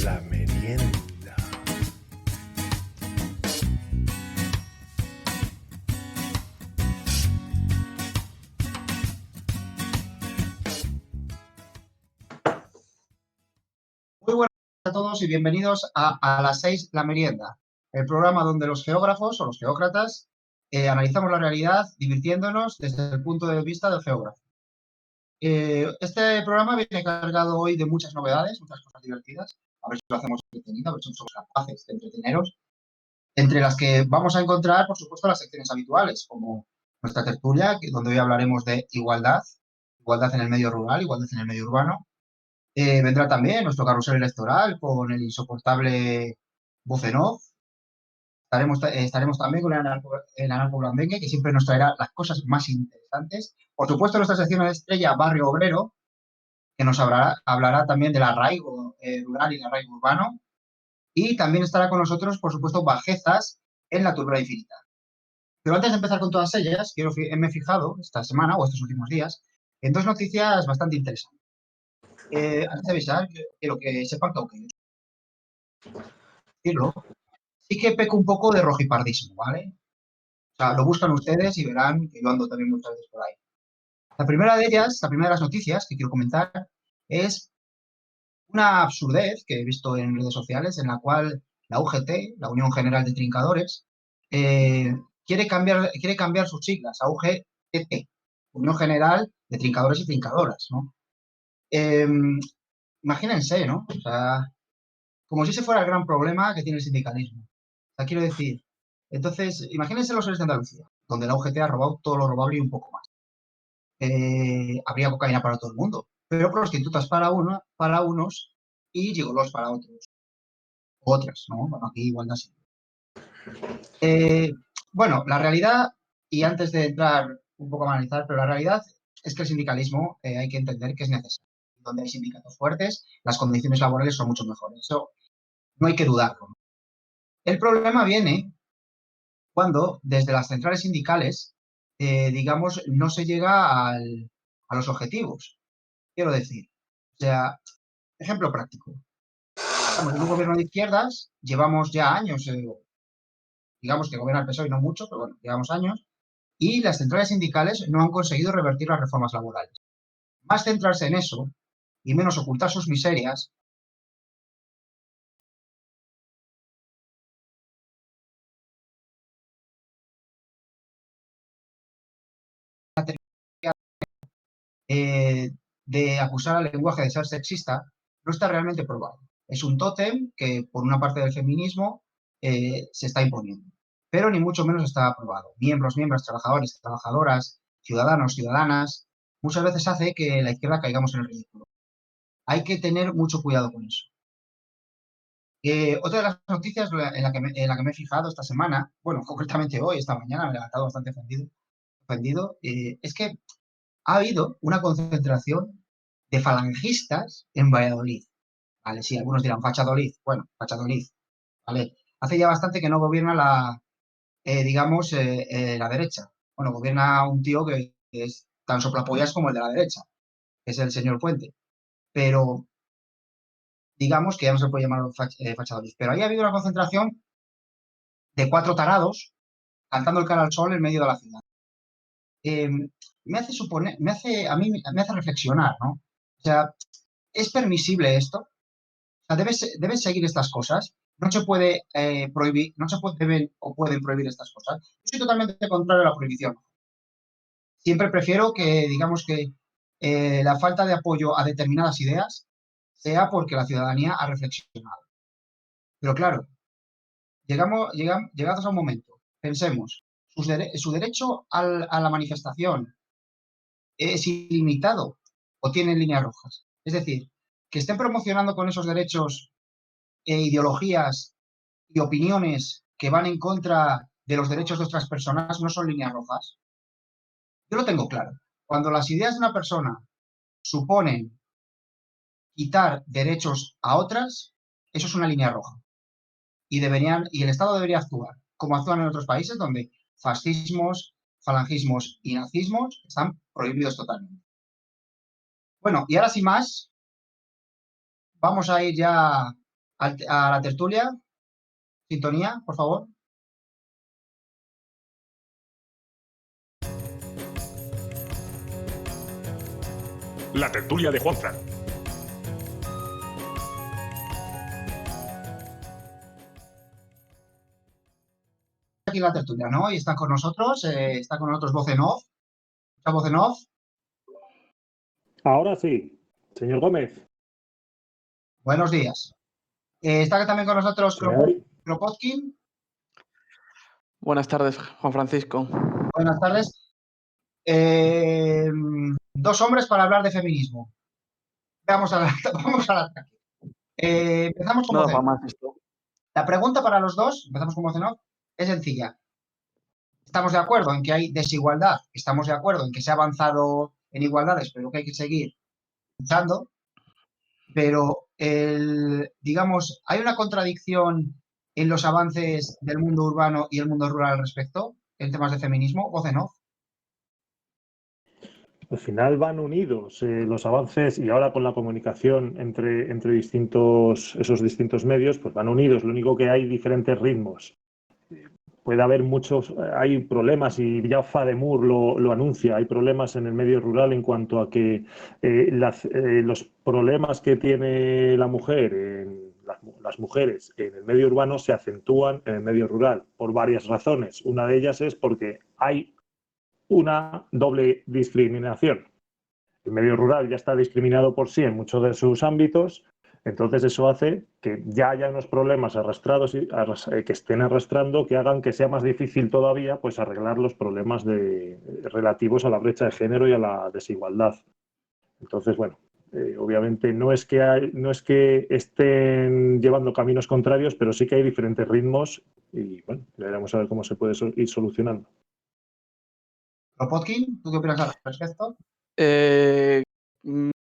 La merienda. Muy buenas a todos y bienvenidos a las 6 La Merienda, el programa donde los geógrafos o los geócratas analizamos la realidad divirtiéndonos desde el punto de vista del geógrafo. Este programa viene cargado hoy de muchas novedades, muchas cosas divertidas. A ver si lo hacemos entretenido, a ver si somos capaces de entreteneros. Entre las que vamos a encontrar, por supuesto, las secciones habituales, como nuestra tertulia, donde hoy hablaremos de igualdad, igualdad en el medio rural, igualdad en el medio urbano. Vendrá también nuestro carrusel electoral con el insoportable voz en off. Estaremos también con el anarco blandengue, que siempre nos traerá las cosas más interesantes. Por supuesto, nuestra sección de estrella, Barrio Obrero, que nos hablará también del arraigo rural y el arraigo urbano. Y también estará con nosotros, por supuesto, Bajezas en la Turba Infinita. Pero antes de empezar con todas ellas, me he fijado esta semana o estos últimos días en dos noticias bastante interesantes. Antes de avisar, quiero que sepan que decirlo, sí que peco un poco de rojipardismo, ¿vale? O sea, lo buscan ustedes y verán que yo ando también muchas veces por ahí. La primera de ellas, la primera de las noticias que quiero comentar es una absurdez que he visto en redes sociales en la cual la UGT, la Unión General de Trincadores, quiere cambiar sus siglas a UGT, Unión General de Trincadores y Trincadoras, ¿no? Imagínense, ¿no? O sea, como si ese fuera el gran problema que tiene el sindicalismo. O sea, quiero decir, entonces, imagínense los seres de Andalucía, donde la UGT ha robado todo lo robable y un poco más. Habría cocaína para todo el mundo, pero prostitutas para unos y gigolos para otros. Otras, ¿no? Bueno, aquí igual no así. Bueno, la realidad, y antes de entrar un poco a analizar, pero la realidad es que el sindicalismo hay que entender que es necesario. Donde hay sindicatos fuertes, las condiciones laborales son mucho mejores. Eso no hay que dudarlo. El problema viene cuando desde las centrales sindicales, digamos, no se llega a los objetivos. Quiero decir, o sea, ejemplo práctico. Estamos en un gobierno de izquierdas, llevamos ya años, digamos que gobierna el PSOE y no mucho, pero bueno, llevamos años, y las centrales sindicales no han conseguido revertir las reformas laborales. Más centrarse en eso y menos ocultar sus miserias. De acusar al lenguaje de ser sexista no está realmente probado. Es un tótem que por una parte del feminismo se está imponiendo, pero ni mucho menos está aprobado. Miembros, trabajadores, trabajadoras, ciudadanos, ciudadanas, muchas veces hace que la izquierda caigamos en el ridículo. Hay que tener mucho cuidado con eso. Otra de las noticias en la que me he fijado esta semana, bueno, concretamente hoy, esta mañana, me he levantado bastante ofendido, es que ha habido una concentración de falangistas en Valladolid. Vale, sí, algunos dirán Fachadolid. Bueno, Fachadolid. Vale. Hace ya bastante que no gobierna la derecha. Bueno, gobierna un tío que es tan soplapollas como el de la derecha, que es el señor Puente. Pero digamos que ya no se puede llamar Fachadolid. Pero ahí ha habido una concentración de 4 tarados cantando el cara al sol en medio de la ciudad. Me hace reflexionar, ¿no? O sea, ¿es permisible esto? O sea, ¿debes seguir estas cosas? No se puede prohibir, no se deben o pueden prohibir estas cosas. Yo soy totalmente contrario a la prohibición. Siempre prefiero que, digamos que la falta de apoyo a determinadas ideas sea porque la ciudadanía ha reflexionado. Pero claro, llegados a un momento, pensemos, su derecho a la manifestación es ilimitado o tiene líneas rojas. Es decir, que estén promocionando con esos derechos ideologías y opiniones que van en contra de los derechos de otras personas no son líneas rojas. Yo lo tengo claro. Cuando las ideas de una persona suponen quitar derechos a otras, eso es una línea roja. Y el Estado debería actuar como actúan en otros países donde fascismos, falangismos y nazismos están prohibidos totalmente. Bueno, y ahora sin más, vamos a ir ya a la tertulia. Sintonía, por favor. La tertulia de Juanfran. Aquí la tertulia, ¿no? Y está con nosotros Voz en Off. ¿Está Voz en Off? Ahora sí. Señor Gómez. Buenos días. Está también con nosotros Kropotkin. Buenas tardes, Juan Francisco. Buenas tardes. Dos hombres para hablar de feminismo. Vamos al ataque. Empezamos con No da Voz en para Off. más esto. La pregunta para los dos, empezamos con Voz en Off, es sencilla. Estamos de acuerdo en que hay desigualdad, estamos de acuerdo en que se ha avanzado en igualdades, pero que hay que seguir luchando. Pero, digamos, ¿hay una contradicción en los avances del mundo urbano y el mundo rural al respecto en temas de feminismo? Voz en Off. Al final van unidos los avances y ahora con la comunicación entre esos distintos medios, pues van unidos. Lo único que hay diferentes ritmos. Puede haber hay problemas y ya Fademur lo anuncia, hay problemas en el medio rural en cuanto a que los problemas que tiene la mujer, las mujeres en el medio urbano se acentúan en el medio rural por varias razones. Una de ellas es porque hay una doble discriminación. El medio rural ya está discriminado por sí en muchos de sus ámbitos, entonces eso hace que ya haya unos problemas arrastrados que estén arrastrando, que hagan que sea más difícil todavía pues arreglar los problemas relativos a la brecha de género y a la desigualdad. Entonces, bueno, obviamente no es que estén llevando caminos contrarios, pero sí que hay diferentes ritmos y bueno, veremos a ver cómo se puede ir solucionando. Kropotkin, ¿tú qué opinas al respecto?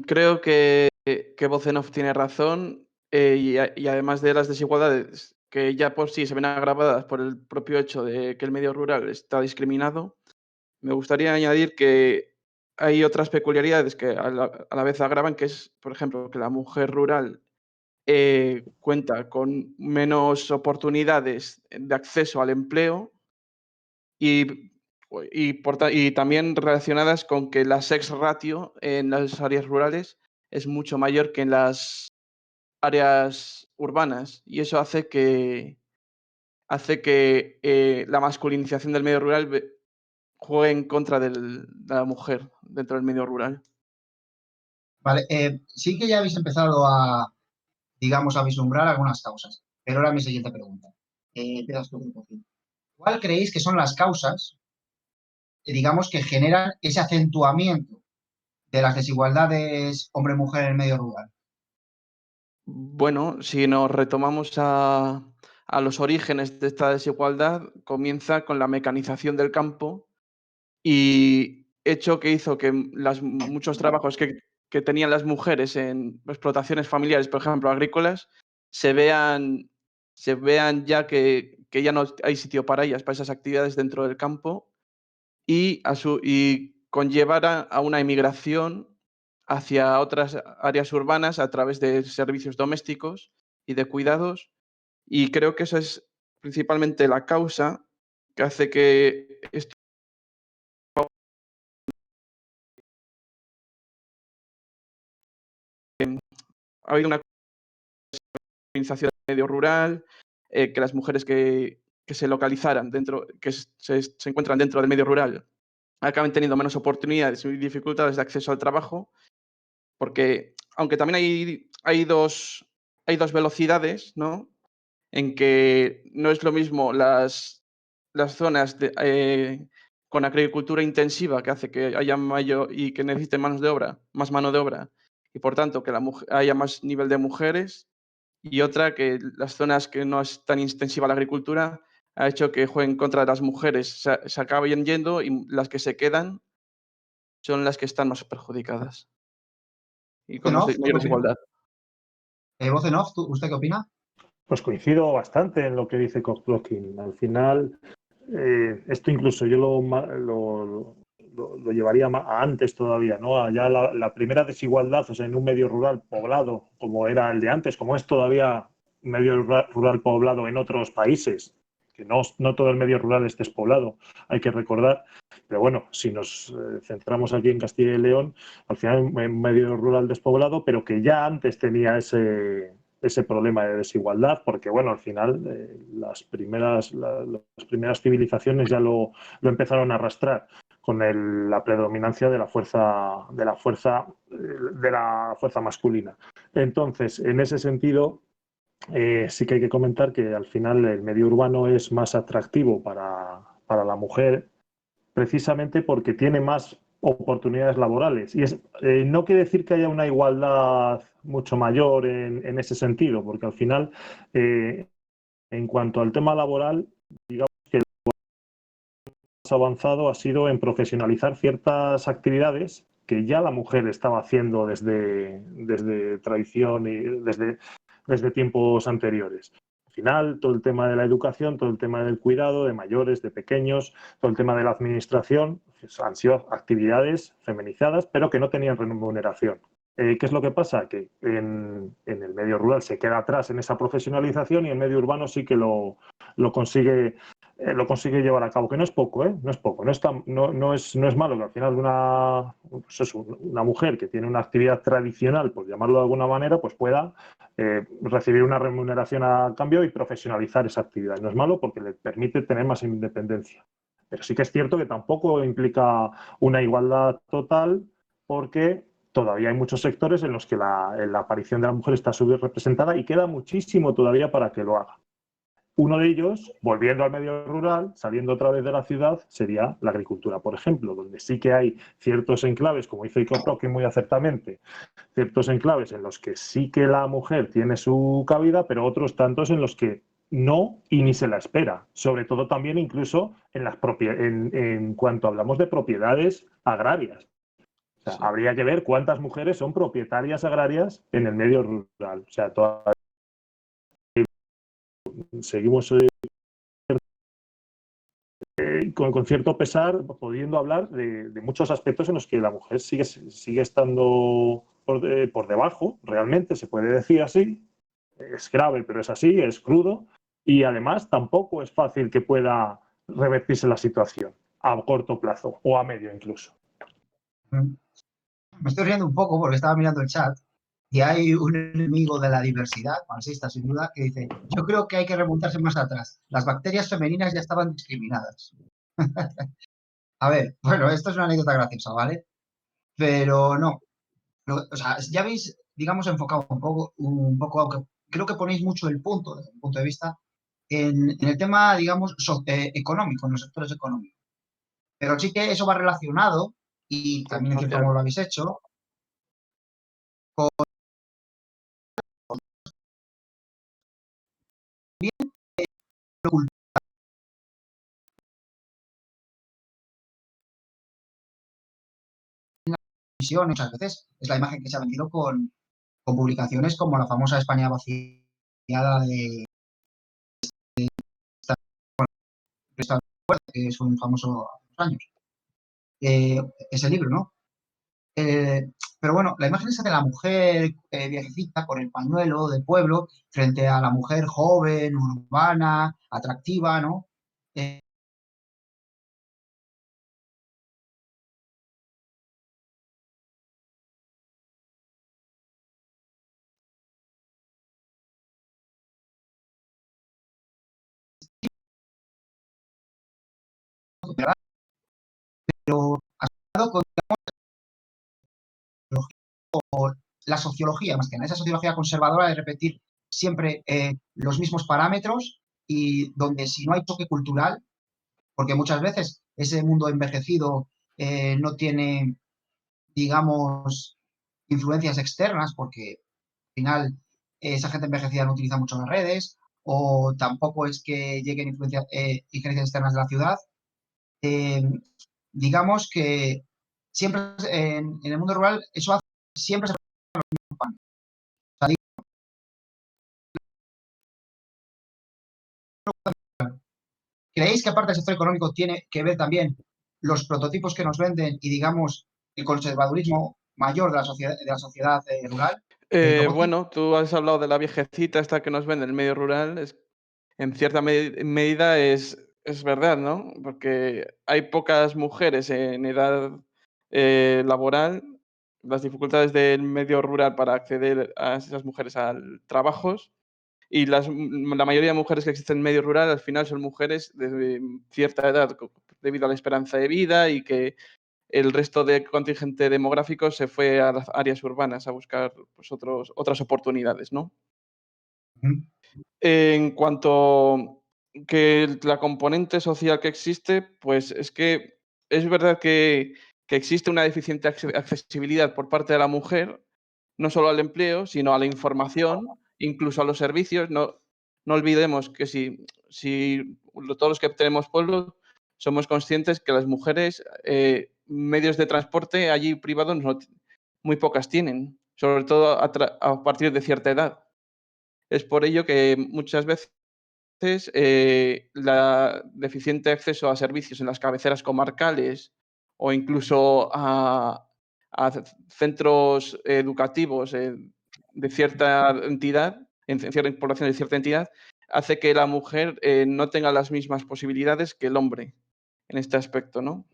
Creo que Voz en Off tiene razón y además de las desigualdades que ya por sí se ven agravadas por el propio hecho de que el medio rural está discriminado, me gustaría añadir que hay otras peculiaridades que a la vez agravan, que es, por ejemplo, que la mujer rural cuenta con menos oportunidades de acceso al empleo y, y también relacionadas con que la sex ratio en las áreas rurales es mucho mayor que en las áreas urbanas y eso hace que la masculinización del medio rural juegue en contra de la mujer dentro del medio rural. Vale, sí que ya habéis empezado digamos, a vislumbrar algunas causas, pero ahora mi siguiente pregunta. Empiezas tú, Kropotkin. ¿Cuál creéis que son las causas, digamos, que generan ese acentuamiento de las desigualdades hombre-mujer en el medio rural? Bueno, si nos retomamos a los orígenes de esta desigualdad, comienza con la mecanización del campo y hecho que hizo que muchos trabajos que tenían las mujeres en explotaciones familiares, por ejemplo, agrícolas, se vean ya que ya no hay sitio para ellas, para esas actividades dentro del campo y conllevara a una emigración hacia otras áreas urbanas a través de servicios domésticos y de cuidados. Y creo que esa es principalmente la causa que hace que esto ha habido una colonización del medio rural, que las mujeres que se localizaran dentro, se encuentran dentro del medio rural, acaben teniendo menos oportunidades y dificultades de acceso al trabajo. Porque, aunque también hay dos velocidades, ¿no? En que no es lo mismo las zonas con agricultura intensiva, que hace que haya mayor y que necesiten más mano de obra, y por tanto que haya más nivel de mujeres, y otra que las zonas que no es tan intensiva la agricultura ha hecho que jueguen contra de las mujeres, se acaben yendo y las que se quedan son las que están más perjudicadas y con Voz en Off, mayor desigualdad. Voz en Off, ¿usted qué opina? Pues coincido bastante en lo que dice Kropotkin. Al final, esto incluso yo lo llevaría a antes todavía, ¿no? Allá la primera desigualdad, o sea, en un medio rural poblado, como era el de antes, como es todavía medio rural poblado en otros países, que no todo el medio rural esté despoblado, hay que recordar. Pero bueno, si nos centramos aquí en Castilla y León, al final un medio rural despoblado, pero que ya antes tenía ese problema de desigualdad, porque bueno, al final las primeras civilizaciones ya lo empezaron a arrastrar con la predominancia de la fuerza masculina. Entonces, en ese sentido, sí que hay que comentar que al final el medio urbano es más atractivo para la mujer, precisamente porque tiene más oportunidades laborales. Y no quiere decir que haya una igualdad mucho mayor en ese sentido, porque al final, en cuanto al tema laboral, digamos que lo más avanzado ha sido en profesionalizar ciertas actividades que ya la mujer estaba haciendo desde tradición y desde tiempos anteriores. Al final, todo el tema de la educación, todo el tema del cuidado de mayores, de pequeños, todo el tema de la administración, pues han sido actividades feminizadas, pero que no tenían remuneración. ¿Qué es lo que pasa? Que en el medio rural se queda atrás en esa profesionalización y el medio urbano sí que lo consigue llevar a cabo, que no es poco, no es poco, no es malo que al final una mujer que tiene una actividad tradicional, por llamarlo de alguna manera, pues pueda recibir una remuneración a cambio y profesionalizar esa actividad. No es malo porque le permite tener más independencia. Pero sí que es cierto que tampoco implica una igualdad total, porque todavía hay muchos sectores en los que la aparición de la mujer está subrepresentada y queda muchísimo todavía para que lo haga. Uno de ellos, volviendo al medio rural, saliendo otra vez de la ciudad, sería la agricultura, por ejemplo, donde sí que hay ciertos enclaves, como dice Icoploqui muy acertadamente, ciertos enclaves en los que sí que la mujer tiene su cabida, pero otros tantos en los que no y ni se la espera. Sobre todo también incluso en cuanto hablamos de propiedades agrarias. O sea, Sí. habría que ver cuántas mujeres son propietarias agrarias en el medio rural. O sea, seguimos con cierto pesar, pudiendo hablar de muchos aspectos en los que la mujer sigue estando por debajo, realmente, se puede decir así. Es grave, pero es así, es crudo. Y además tampoco es fácil que pueda revertirse la situación a corto plazo o a medio incluso. Me estoy riendo un poco porque estaba mirando el chat y hay un enemigo de la diversidad, marxista sin duda, que dice: yo creo que hay que remontarse más atrás. Las bacterias femeninas ya estaban discriminadas. A ver, bueno, esto es una anécdota graciosa, ¿vale? Pero no. O sea, ya habéis, digamos, enfocado un poco, aunque creo que ponéis mucho el punto, desde mi punto de vista, en el tema, digamos, económico, en los sectores económicos. Pero sí que eso va relacionado, y también en cierto modo lo habéis hecho, con lo cultural. Muchas veces es la imagen que se ha vendido con publicaciones como la famosa España vaciada de esta, que es un famoso años. Ese libro, ¿no? Pero bueno, la imagen esa de la mujer viejecita con el pañuelo de pueblo frente a la mujer joven, urbana, atractiva, ¿no? Pero asociado con la sociología, más que nada, esa sociología conservadora de repetir siempre los mismos parámetros, y donde si no hay choque cultural, porque muchas veces ese mundo envejecido no tiene, digamos, influencias externas, porque al final esa gente envejecida no utiliza mucho las redes, o tampoco es que lleguen injerencias externas de la ciudad. Eh, digamos que siempre en el mundo rural eso hace, siempre se ¿Creéis que aparte del sector económico tiene que ver también los prototipos que nos venden y, digamos, el conservadurismo mayor de la sociedad rural? Capote. Bueno, tú has hablado de la viejecita esta que nos vende el medio rural. En cierta medida es verdad, ¿no? Porque hay pocas mujeres en edad laboral. Las dificultades del medio rural para acceder a esas mujeres al trabajos y la mayoría de mujeres que existen en medio rural al final son mujeres de cierta edad debido a la esperanza de vida y que el resto del contingente demográfico se fue a las áreas urbanas a buscar pues, otras oportunidades, ¿no? Ujú. En cuanto que la componente social que existe, pues es que es verdad que existe una deficiente accesibilidad por parte de la mujer, no solo al empleo, sino a la información, incluso a los servicios. No olvidemos que todos los que tenemos pueblos somos conscientes que las mujeres, medios de transporte allí privados muy pocas tienen, sobre todo a partir de cierta edad. Es por ello que muchas veces la deficiente acceso a servicios en las cabeceras comarcales o incluso a centros educativos de cierta entidad, en cierta población de cierta entidad, hace que la mujer no tenga las mismas posibilidades que el hombre en este aspecto, ¿no?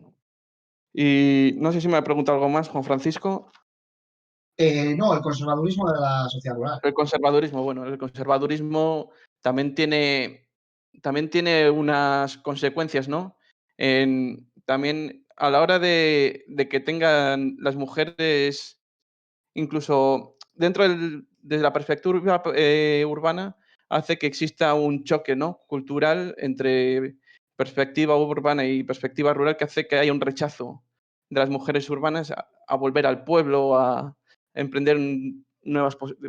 Y no sé si me ha preguntado algo más, Juan Francisco. No, el conservadurismo de la sociedad rural. El conservadurismo, bueno, el conservadurismo también tiene unas consecuencias, ¿no? También a la hora de que tengan las mujeres, incluso desde la perspectiva urbana, hace que exista un choque, ¿no? Cultural entre perspectiva urbana y perspectiva rural, que hace que haya un rechazo de las mujeres urbanas a volver al pueblo, a emprender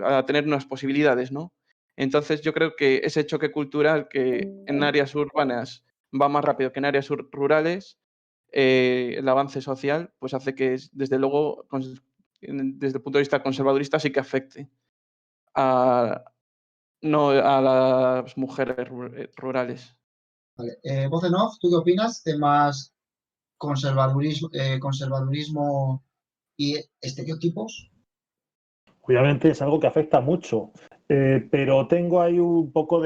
a tener nuevas posibilidades, ¿no? Entonces, yo creo que ese choque cultural que en áreas urbanas va más rápido que en áreas rurales, el avance social, pues hace que, desde luego, desde el punto de vista conservadorista, sí que afecte a, no, a las mujeres rurales. Vale. Voz en off, ¿tú qué opinas de más conservadurismo y estereotipos? Obviamente es algo que afecta mucho, pero tengo ahí un poco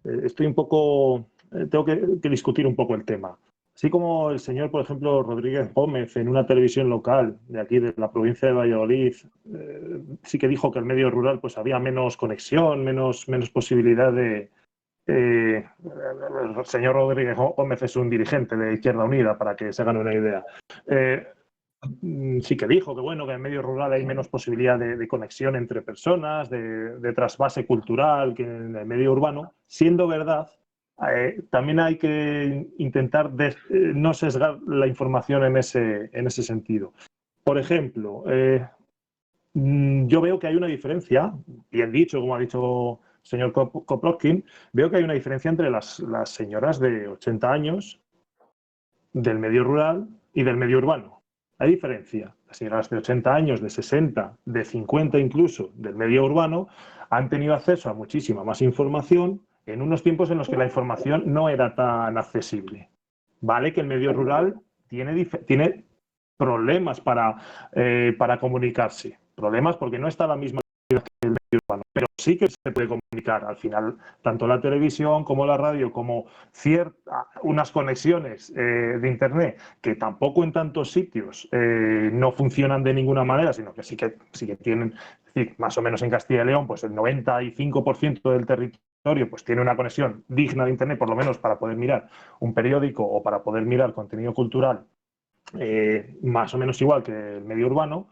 estoy un poco, tengo que discutir un poco el tema. Así como el señor, por ejemplo, Rodríguez Gómez, en una televisión local de aquí, de la provincia de Valladolid, sí que dijo que el medio rural pues había menos conexión, menos posibilidad de... el señor Rodríguez Gómez es un dirigente de Izquierda Unida, para que se hagan una idea. Sí que dijo que bueno, que en medio rural hay menos posibilidad de conexión entre personas, de trasvase cultural que en el medio urbano. Siendo verdad, también hay que intentar no sesgar la información en ese sentido. Por ejemplo, yo veo que hay una diferencia, bien dicho, como ha dicho el señor Koplowski, veo que hay una diferencia entre las señoras de 80 años del medio rural y del medio urbano. Hay diferencia. Las señoras de 80 años, de 60, de 50 incluso, del medio urbano, han tenido acceso a muchísima más información en unos tiempos en los que la información no era tan accesible. Vale que el medio rural tiene problemas para comunicarse. Problemas porque no está a la misma que el medio urbano, pero sí que se puede comunicar. Al final, tanto la televisión como la radio, como unas conexiones de Internet, que tampoco en tantos sitios no funcionan de ninguna manera, sino que sí que tienen, es decir, más o menos en Castilla y León, pues el 95% del territorio pues tiene una conexión digna de Internet, por lo menos para poder mirar un periódico o para poder mirar contenido cultural más o menos igual que el medio urbano.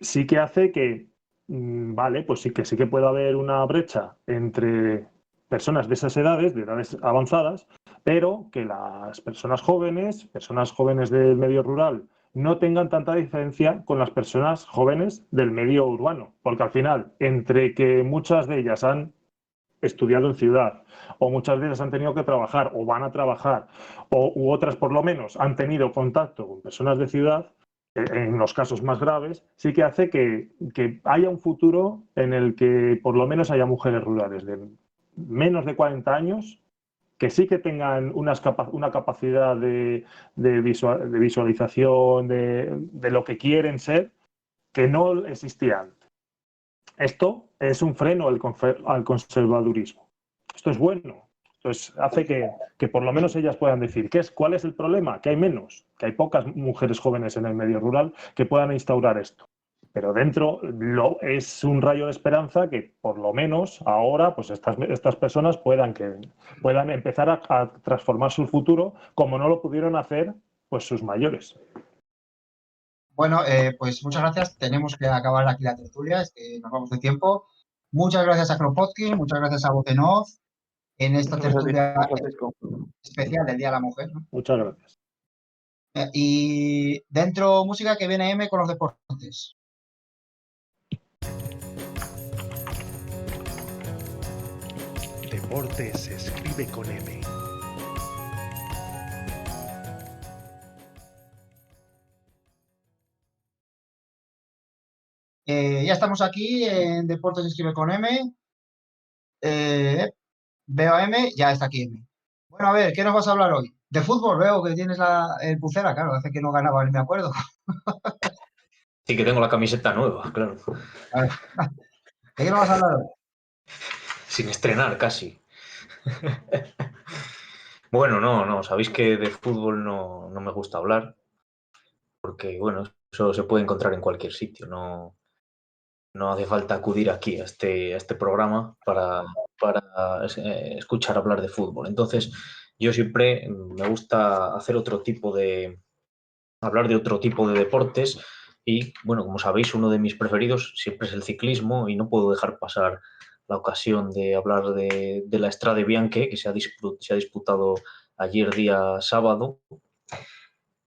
Sí que hace que, vale, pues sí que puede haber una brecha entre personas de esas edades, de edades avanzadas, pero que las personas jóvenes del medio rural, no tengan tanta diferencia con las personas jóvenes del medio urbano, porque al final, entre que muchas de ellas han estudiado en ciudad, o muchas de ellas han tenido que trabajar, o van a trabajar, u otras por lo menos han tenido contacto con personas de ciudad, en los casos más graves, sí que hace que haya un futuro en el que por lo menos haya mujeres rurales de menos de 40 años que sí que tengan una capacidad de visualización de lo que quieren ser, que no existía antes. Esto es un freno al conservadurismo. Esto es bueno. Entonces hace que por lo menos ellas puedan decir cuál es el problema, que hay menos, que hay pocas mujeres jóvenes en el medio rural que puedan instaurar esto. Pero dentro es un rayo de esperanza que por lo menos ahora pues estas personas puedan empezar a transformar su futuro como no lo pudieron hacer pues sus mayores. Bueno, pues muchas gracias. Tenemos que acabar aquí la tertulia, es que nos vamos de tiempo. Muchas gracias a Kropotkin, muchas gracias a Voz en Off en esta Muchas gracias, tertulia Francisco. especial del Día de la Mujer, ¿no? Muchas gracias. Y dentro música que viene M con los deportes. Deportes se escribe con M. Ya estamos aquí en Deportes se escribe con M. Veo a M, ya está aquí M. Bueno, a ver, ¿qué nos vas a hablar hoy? De fútbol, veo que tienes el Pucela, claro, hace que no ganaba, ni me acuerdo. Sí, que tengo la camiseta nueva, claro. A ver, ¿de qué nos vas a hablar hoy? Sin estrenar casi. Bueno, no, sabéis que de fútbol no me gusta hablar, porque bueno, eso se puede encontrar en cualquier sitio, no hace falta acudir aquí a este programa para escuchar hablar de fútbol. Entonces, yo siempre me gusta hablar de otro tipo de deportes y, bueno, como sabéis, uno de mis preferidos siempre es el ciclismo y no puedo dejar pasar la ocasión de hablar de la Strade Bianche, que se ha disputado ayer día sábado.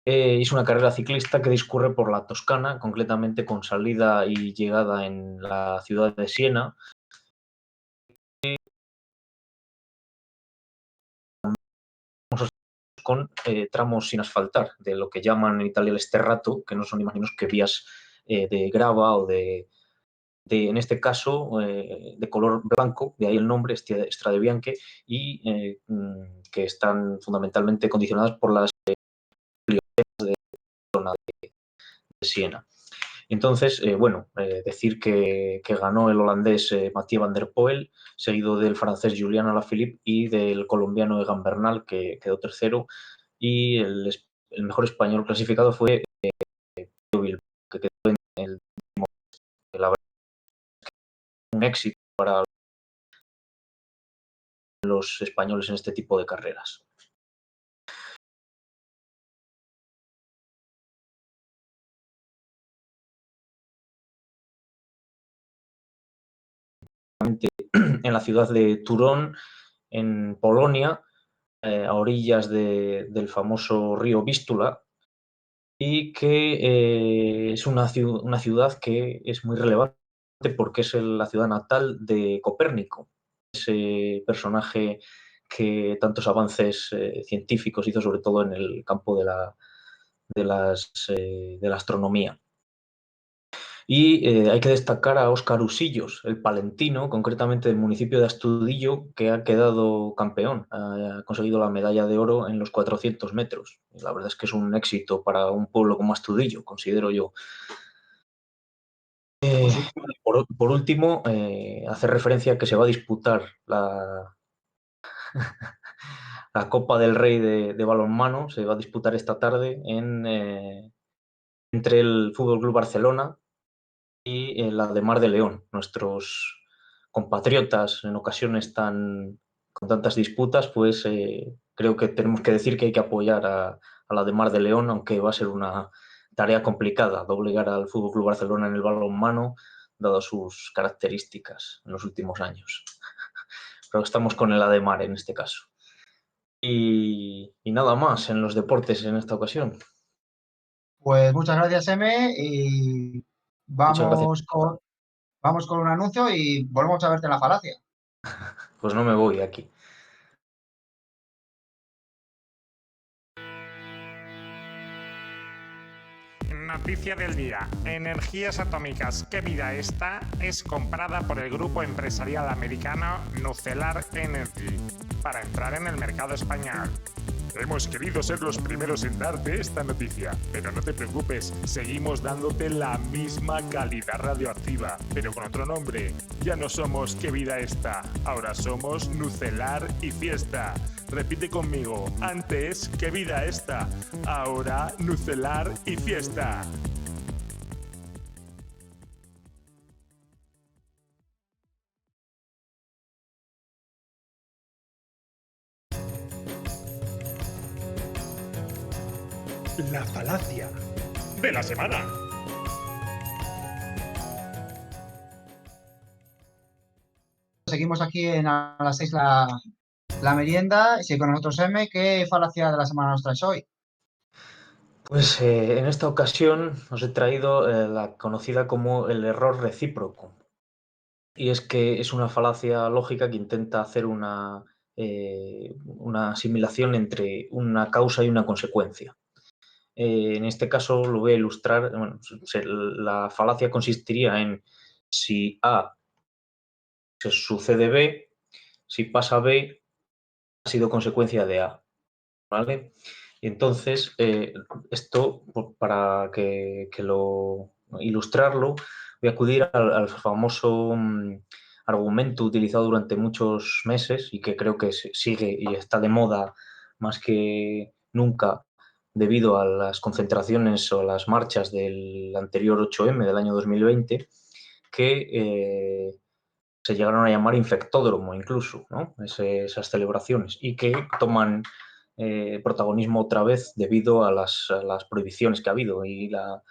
Es una carrera ciclista que discurre por la Toscana, concretamente con salida y llegada en la ciudad de Siena. Con tramos sin asfaltar, de lo que llaman en Italia el sterrato, que no son ni más ni menos que vías de grava o en este caso, de color blanco, de ahí el nombre, Strade Bianche, y que están fundamentalmente condicionadas por las de zona de Siena. Entonces, decir que ganó el holandés Mathieu van der Poel, seguido del francés Julian Alaphilippe y del colombiano Egan Bernal, que quedó tercero, y el mejor español clasificado fue Bilbao, que quedó en el último. La verdad, un éxito para los españoles en este tipo de carreras. En la ciudad de Turón, en Polonia, a orillas del famoso río Vístula, y que es una ciudad que es muy relevante porque es la ciudad natal de Copérnico, ese personaje que tantos avances científicos hizo, sobre todo en el campo de la astronomía. Y hay que destacar a Óscar Usillos, el palentino, concretamente del municipio de Astudillo, que ha quedado campeón, ha conseguido la medalla de oro en los 400 metros. Y la verdad es que es un éxito para un pueblo como Astudillo, considero yo. Por último, hacer referencia a que se va a disputar la Copa del Rey de balonmano, se va a disputar esta tarde entre el Fútbol Club Barcelona y la de Mar de León, nuestros compatriotas en ocasiones con tantas disputas, pues creo que tenemos que decir que hay que apoyar a la de Mar de León, aunque va a ser una tarea complicada doblegar al FC Barcelona en el balonmano, dado sus características en los últimos años. Pero estamos con el Ademar en este caso. Y nada más en los deportes en esta ocasión. Pues muchas gracias, M, y vamos con un anuncio y volvemos a verte en la falacia. Pues no me voy de aquí. Noticia del día. Energías atómicas, ¿qué vida esta? Es comprada por el grupo empresarial americano Nuclear Energy para entrar en el mercado español. Hemos querido ser los primeros en darte esta noticia, pero no te preocupes, seguimos dándote la misma calidad radioactiva, pero con otro nombre. Ya no somos ¿Qué vida esta? Ahora somos Nucelar y Fiesta. Repite conmigo, antes ¿Qué vida esta? Ahora Nucelar y Fiesta. La falacia De la semana. Seguimos aquí en a las 6 la merienda. Y sigue con nosotros M. ¿Qué falacia de la semana nos traes hoy? Pues en esta ocasión os he traído la conocida como el error recíproco. Y es que es una falacia lógica que intenta hacer una asimilación entre una causa y una consecuencia. En este caso lo voy a ilustrar. Bueno, la falacia consistiría en si A se sucede B, si pasa B ha sido consecuencia de A, ¿vale? Y entonces, esto, para ilustrarlo, voy a acudir al famoso argumento utilizado durante muchos meses y que creo que sigue y está de moda más que nunca debido a las concentraciones o a las marchas del anterior 8M del año 2020, que se llegaron a llamar infectódromo incluso, ¿no? Esas celebraciones, y que toman protagonismo otra vez debido a las prohibiciones que ha habido y la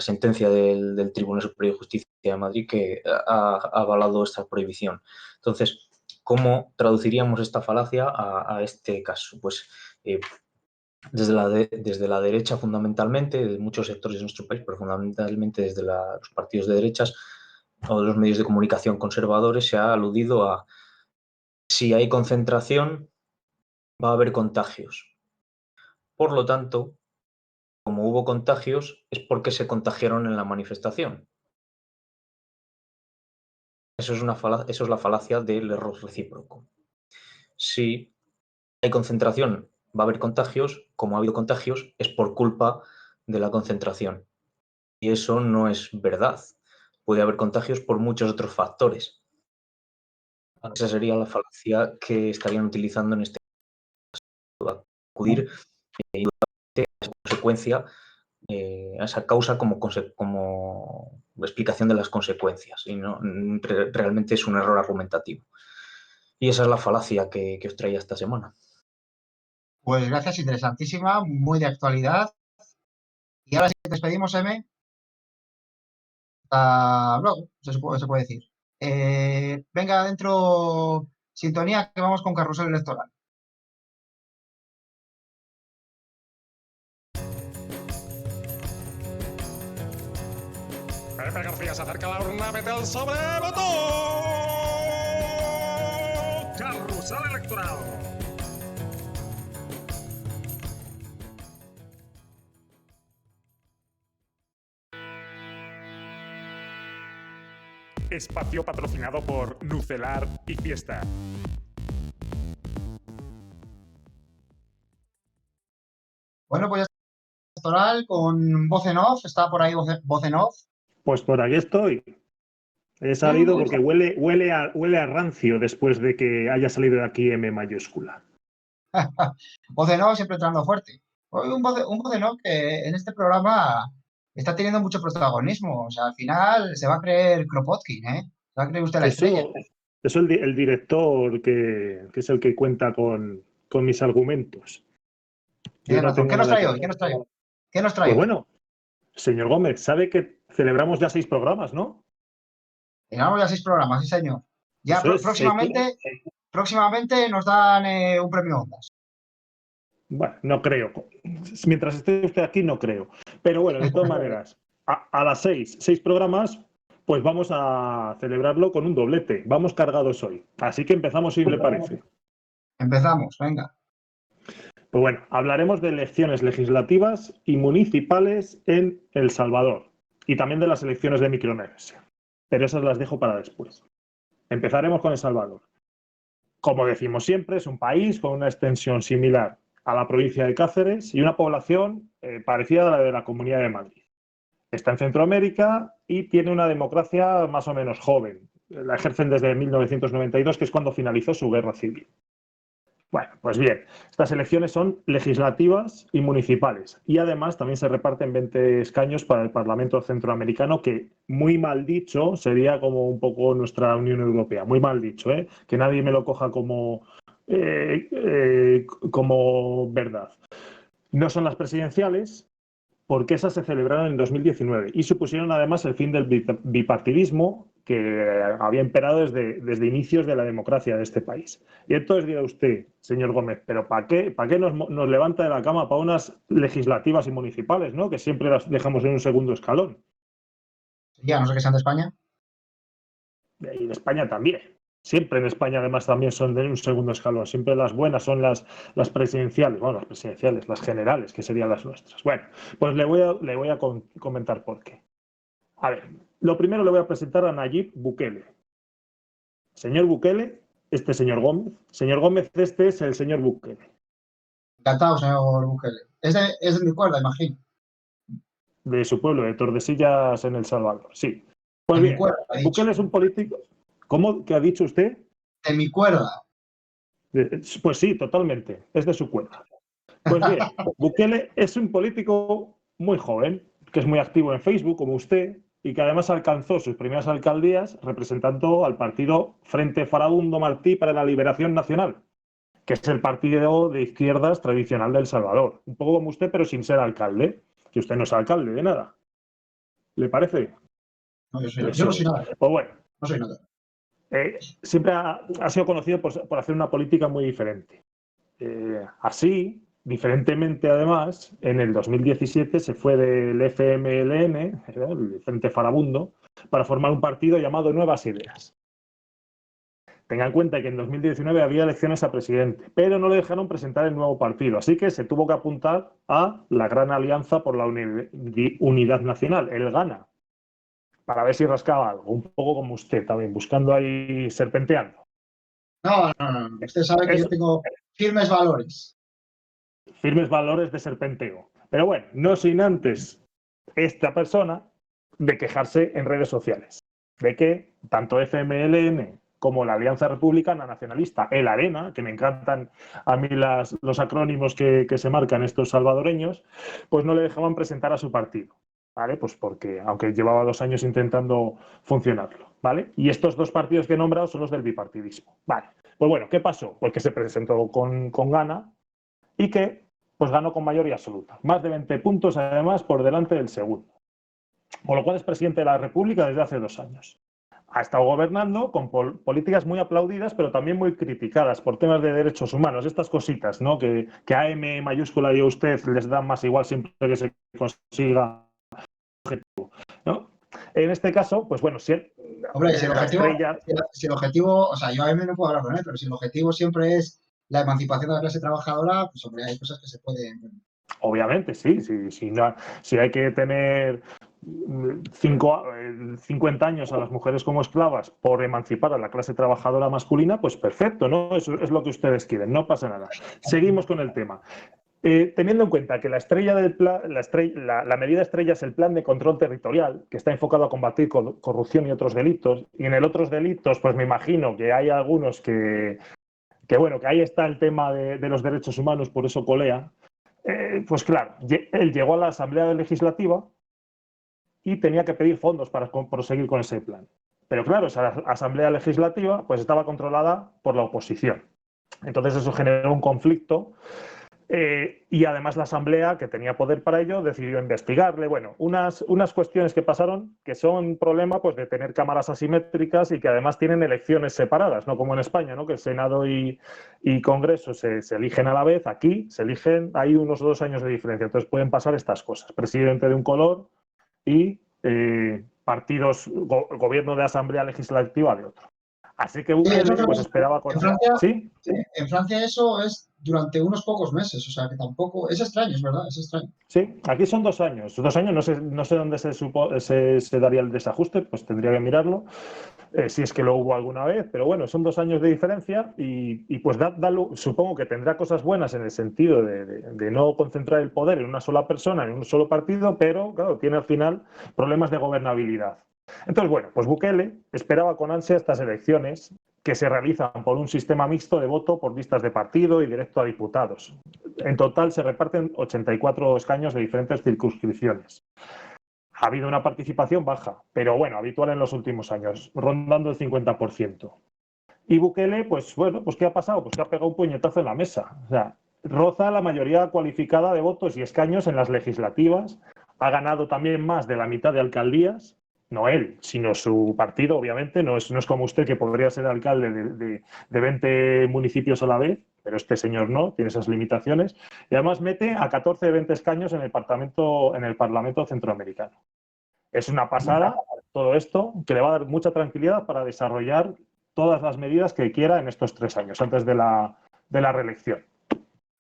sentencia del Tribunal Superior de Justicia de Madrid que ha avalado esta prohibición. Entonces, ¿cómo traduciríamos esta falacia a este caso? Pues desde la derecha fundamentalmente, de muchos sectores de nuestro país, pero fundamentalmente desde los partidos de derechas o de los medios de comunicación conservadores, se ha aludido a si hay concentración va a haber contagios. Por lo tanto, como hubo contagios, es porque se contagiaron en la manifestación. Eso es la falacia del error recíproco. Si hay concentración, va a haber contagios. Como ha habido contagios, es por culpa de la concentración. Y eso no es verdad. Puede haber contagios por muchos otros factores. Esa sería la falacia que estarían utilizando en este caso, acudir a esa consecuencia, a esa causa como explicación de las consecuencias, y no realmente es un error argumentativo. Y esa es la falacia que os traía esta semana. Pues gracias, interesantísima, muy de actualidad. Y ahora sí que despedimos, M. Hasta luego, se puede decir. Venga, adentro, sintonía, que vamos con carrusel electoral. Pepe García se acerca a la urna, mete el sobre, ¡votó! Carrusel electoral. Espacio patrocinado por Nucelar y Fiesta. Bueno, pues ya está electoral con voz en off. ¿Está por ahí voz en off? Pues por aquí estoy. He salido porque huele a rancio después de que haya salido de aquí M mayúscula. Voz en off siempre entrando fuerte. Hoy un voz en off que en este programa está teniendo mucho protagonismo. O sea, al final se va a creer Kropotkin, ¿eh? Se va a creer usted la estrella. Eso el director que es el que cuenta con mis argumentos. ¿Qué nos trae hoy? ¿Qué nos trae Pues hoy? bueno, señor Gómez, sabe que celebramos ya 6 programas, ¿no? Tenemos ya 6 programas, sí señor. Ya próximamente nos dan un premio Ondas. Bueno, no creo. Mientras esté usted aquí, no creo. Pero bueno, de todas maneras, a las 6 programas, pues vamos a celebrarlo con un doblete. Vamos cargados hoy. Así que empezamos, si le parece. Empezamos, venga. Pues bueno, hablaremos de elecciones legislativas y municipales en El Salvador y también de las elecciones de Micronesia. Pero esas las dejo para después. Empezaremos con El Salvador. Como decimos siempre, es un país con una extensión similar a la provincia de Cáceres y una población parecida a la de la Comunidad de Madrid. Está en Centroamérica y tiene una democracia más o menos joven. La ejercen desde 1992, que es cuando finalizó su guerra civil. Bueno, pues bien, estas elecciones son legislativas y municipales y además también se reparten 20 escaños para el Parlamento Centroamericano, que muy mal dicho sería como un poco nuestra Unión Europea, muy mal dicho, ¿eh? Que nadie me lo coja como verdad. No son las presidenciales, porque esas se celebraron en 2019 y supusieron además el fin del bipartidismo que había imperado desde inicios de la democracia de este país. Y entonces dirá usted, señor Gómez, ¿pero para qué nos levanta de la cama para unas legislativas y municipales, ¿no? Que siempre las dejamos en un segundo escalón? Ya, no sé qué sean de España. Y de España también. Siempre en España, además, también son de un segundo escalón. Siempre las buenas son las presidenciales, bueno, las presidenciales, las generales, que serían las nuestras. Bueno, pues le voy a comentar por qué. A ver, lo primero le voy a presentar a Nayib Bukele. Señor Bukele, este señor Gómez. Señor Gómez, este es el señor Bukele. Encantado, señor Bukele. Es de mi cuerda, imagino. De su pueblo, de Tordesillas, en El Salvador, sí. Pues De mi bien, cuerda, ha dicho. Bukele es un político... ¿Cómo? ¿Qué ha dicho usted? De mi cuerda. Pues sí, totalmente. Es de su cuerda. Pues bien, Bukele es un político muy joven, que es muy activo en Facebook, como usted, y que además alcanzó sus primeras alcaldías representando al partido Frente Farabundo Martí para la Liberación Nacional, que es el partido de izquierdas tradicional de El Salvador. Un poco como usted, pero sin ser alcalde, que usted no es alcalde de nada. ¿Le parece? No, yo no soy nada. Pues bueno. No soy nada. Siempre ha sido conocido por hacer una política muy diferente. Así, diferentemente además, en el 2017 se fue del FMLN, el Frente Farabundo, para formar un partido llamado Nuevas Ideas. Tenga en cuenta que en 2019 había elecciones a presidente, pero no le dejaron presentar el nuevo partido, así que se tuvo que apuntar a la Gran Alianza por la Unidad Nacional, el GANA, para ver si rascaba algo, un poco como usted también, buscando ahí, serpenteando. No. Usted sabe que yo tengo firmes valores. Firmes valores de serpenteo. Pero bueno, no sin antes esta persona de quejarse en redes sociales de que tanto FMLN como la Alianza Republicana Nacionalista, el ARENA, que me encantan a mí los acrónimos que se marcan estos salvadoreños, pues no le dejaban presentar a su partido. ¿Vale? Pues porque, aunque llevaba 2 años intentando funcionarlo, ¿vale? Y estos 2 partidos que he nombrado son los del bipartidismo. Vale. Pues bueno, ¿qué pasó? Pues que se presentó con Gana y que pues ganó con mayoría absoluta. Más de 20 puntos, además, por delante del segundo. Por lo cual es presidente de la República desde hace 2 años. Ha estado gobernando con políticas muy aplaudidas, pero también muy criticadas por temas de derechos humanos. Estas cositas, ¿no? Que a M mayúscula y a usted les dan más igual siempre que se consiga objetivo, ¿no? En este caso, pues bueno, si el objetivo, o sea, yo a mí no puedo hablar con él, pero si el objetivo siempre es la emancipación de la clase trabajadora, pues hombre, hay cosas que se pueden... Obviamente, sí. Si hay que tener 50 años a las mujeres como esclavas por emancipar a la clase trabajadora masculina, pues perfecto, ¿no? Eso es lo que ustedes quieren, no pasa nada. Seguimos con el tema. Teniendo en cuenta que la medida estrella es el plan de control territorial, que está enfocado a combatir corrupción y otros delitos, y en el otros delitos, pues me imagino que hay algunos que ahí está el tema de los derechos humanos, por eso colea, pues claro, él llegó a la Asamblea Legislativa y tenía que pedir fondos para proseguir con ese plan. Pero claro, esa Asamblea Legislativa pues estaba controlada por la oposición. Entonces eso generó un conflicto. Y además la Asamblea, que tenía poder para ello, decidió investigarle. Bueno, unas cuestiones que pasaron que son problema pues, de tener cámaras asimétricas y que además tienen elecciones separadas, no como en España, ¿no? Que el Senado y Congreso se eligen a la vez. Aquí se eligen, hay unos 2 años de diferencia. Entonces pueden pasar estas cosas. Presidente de un color y gobierno de Asamblea Legislativa de otro. Así que Bukele pues esperaba con... En Francia, ¿Sí? En Francia eso es durante unos pocos meses, o sea que tampoco, es extraño, es verdad, es extraño. Sí, aquí son 2 años. 2 años, no sé dónde se daría el desajuste, pues tendría que mirarlo, si es que lo hubo alguna vez, pero bueno, son 2 años de diferencia y pues supongo que tendrá cosas buenas en el sentido de no concentrar el poder en una sola persona, en un solo partido, pero claro, tiene al final problemas de gobernabilidad. Entonces, bueno, pues Bukele esperaba con ansia estas elecciones que se realizan por un sistema mixto de voto por listas de partido y directo a diputados. En total se reparten 84 escaños de diferentes circunscripciones. Ha habido una participación baja, pero bueno, habitual en los últimos años, rondando el 50%. Y Bukele, pues bueno, pues ¿qué ha pasado? Pues que ha pegado un puñetazo en la mesa. O sea, roza la mayoría cualificada de votos y escaños en las legislativas, ha ganado también más de la mitad de alcaldías, no él, sino su partido, obviamente, no es como usted que podría ser alcalde de 20 municipios a la vez, pero este señor no, tiene esas limitaciones, y además mete a 14 de 20 escaños en el Parlamento Centroamericano. Es una pasada todo esto, que le va a dar mucha tranquilidad para desarrollar todas las medidas que quiera en estos 3 años, antes de la reelección.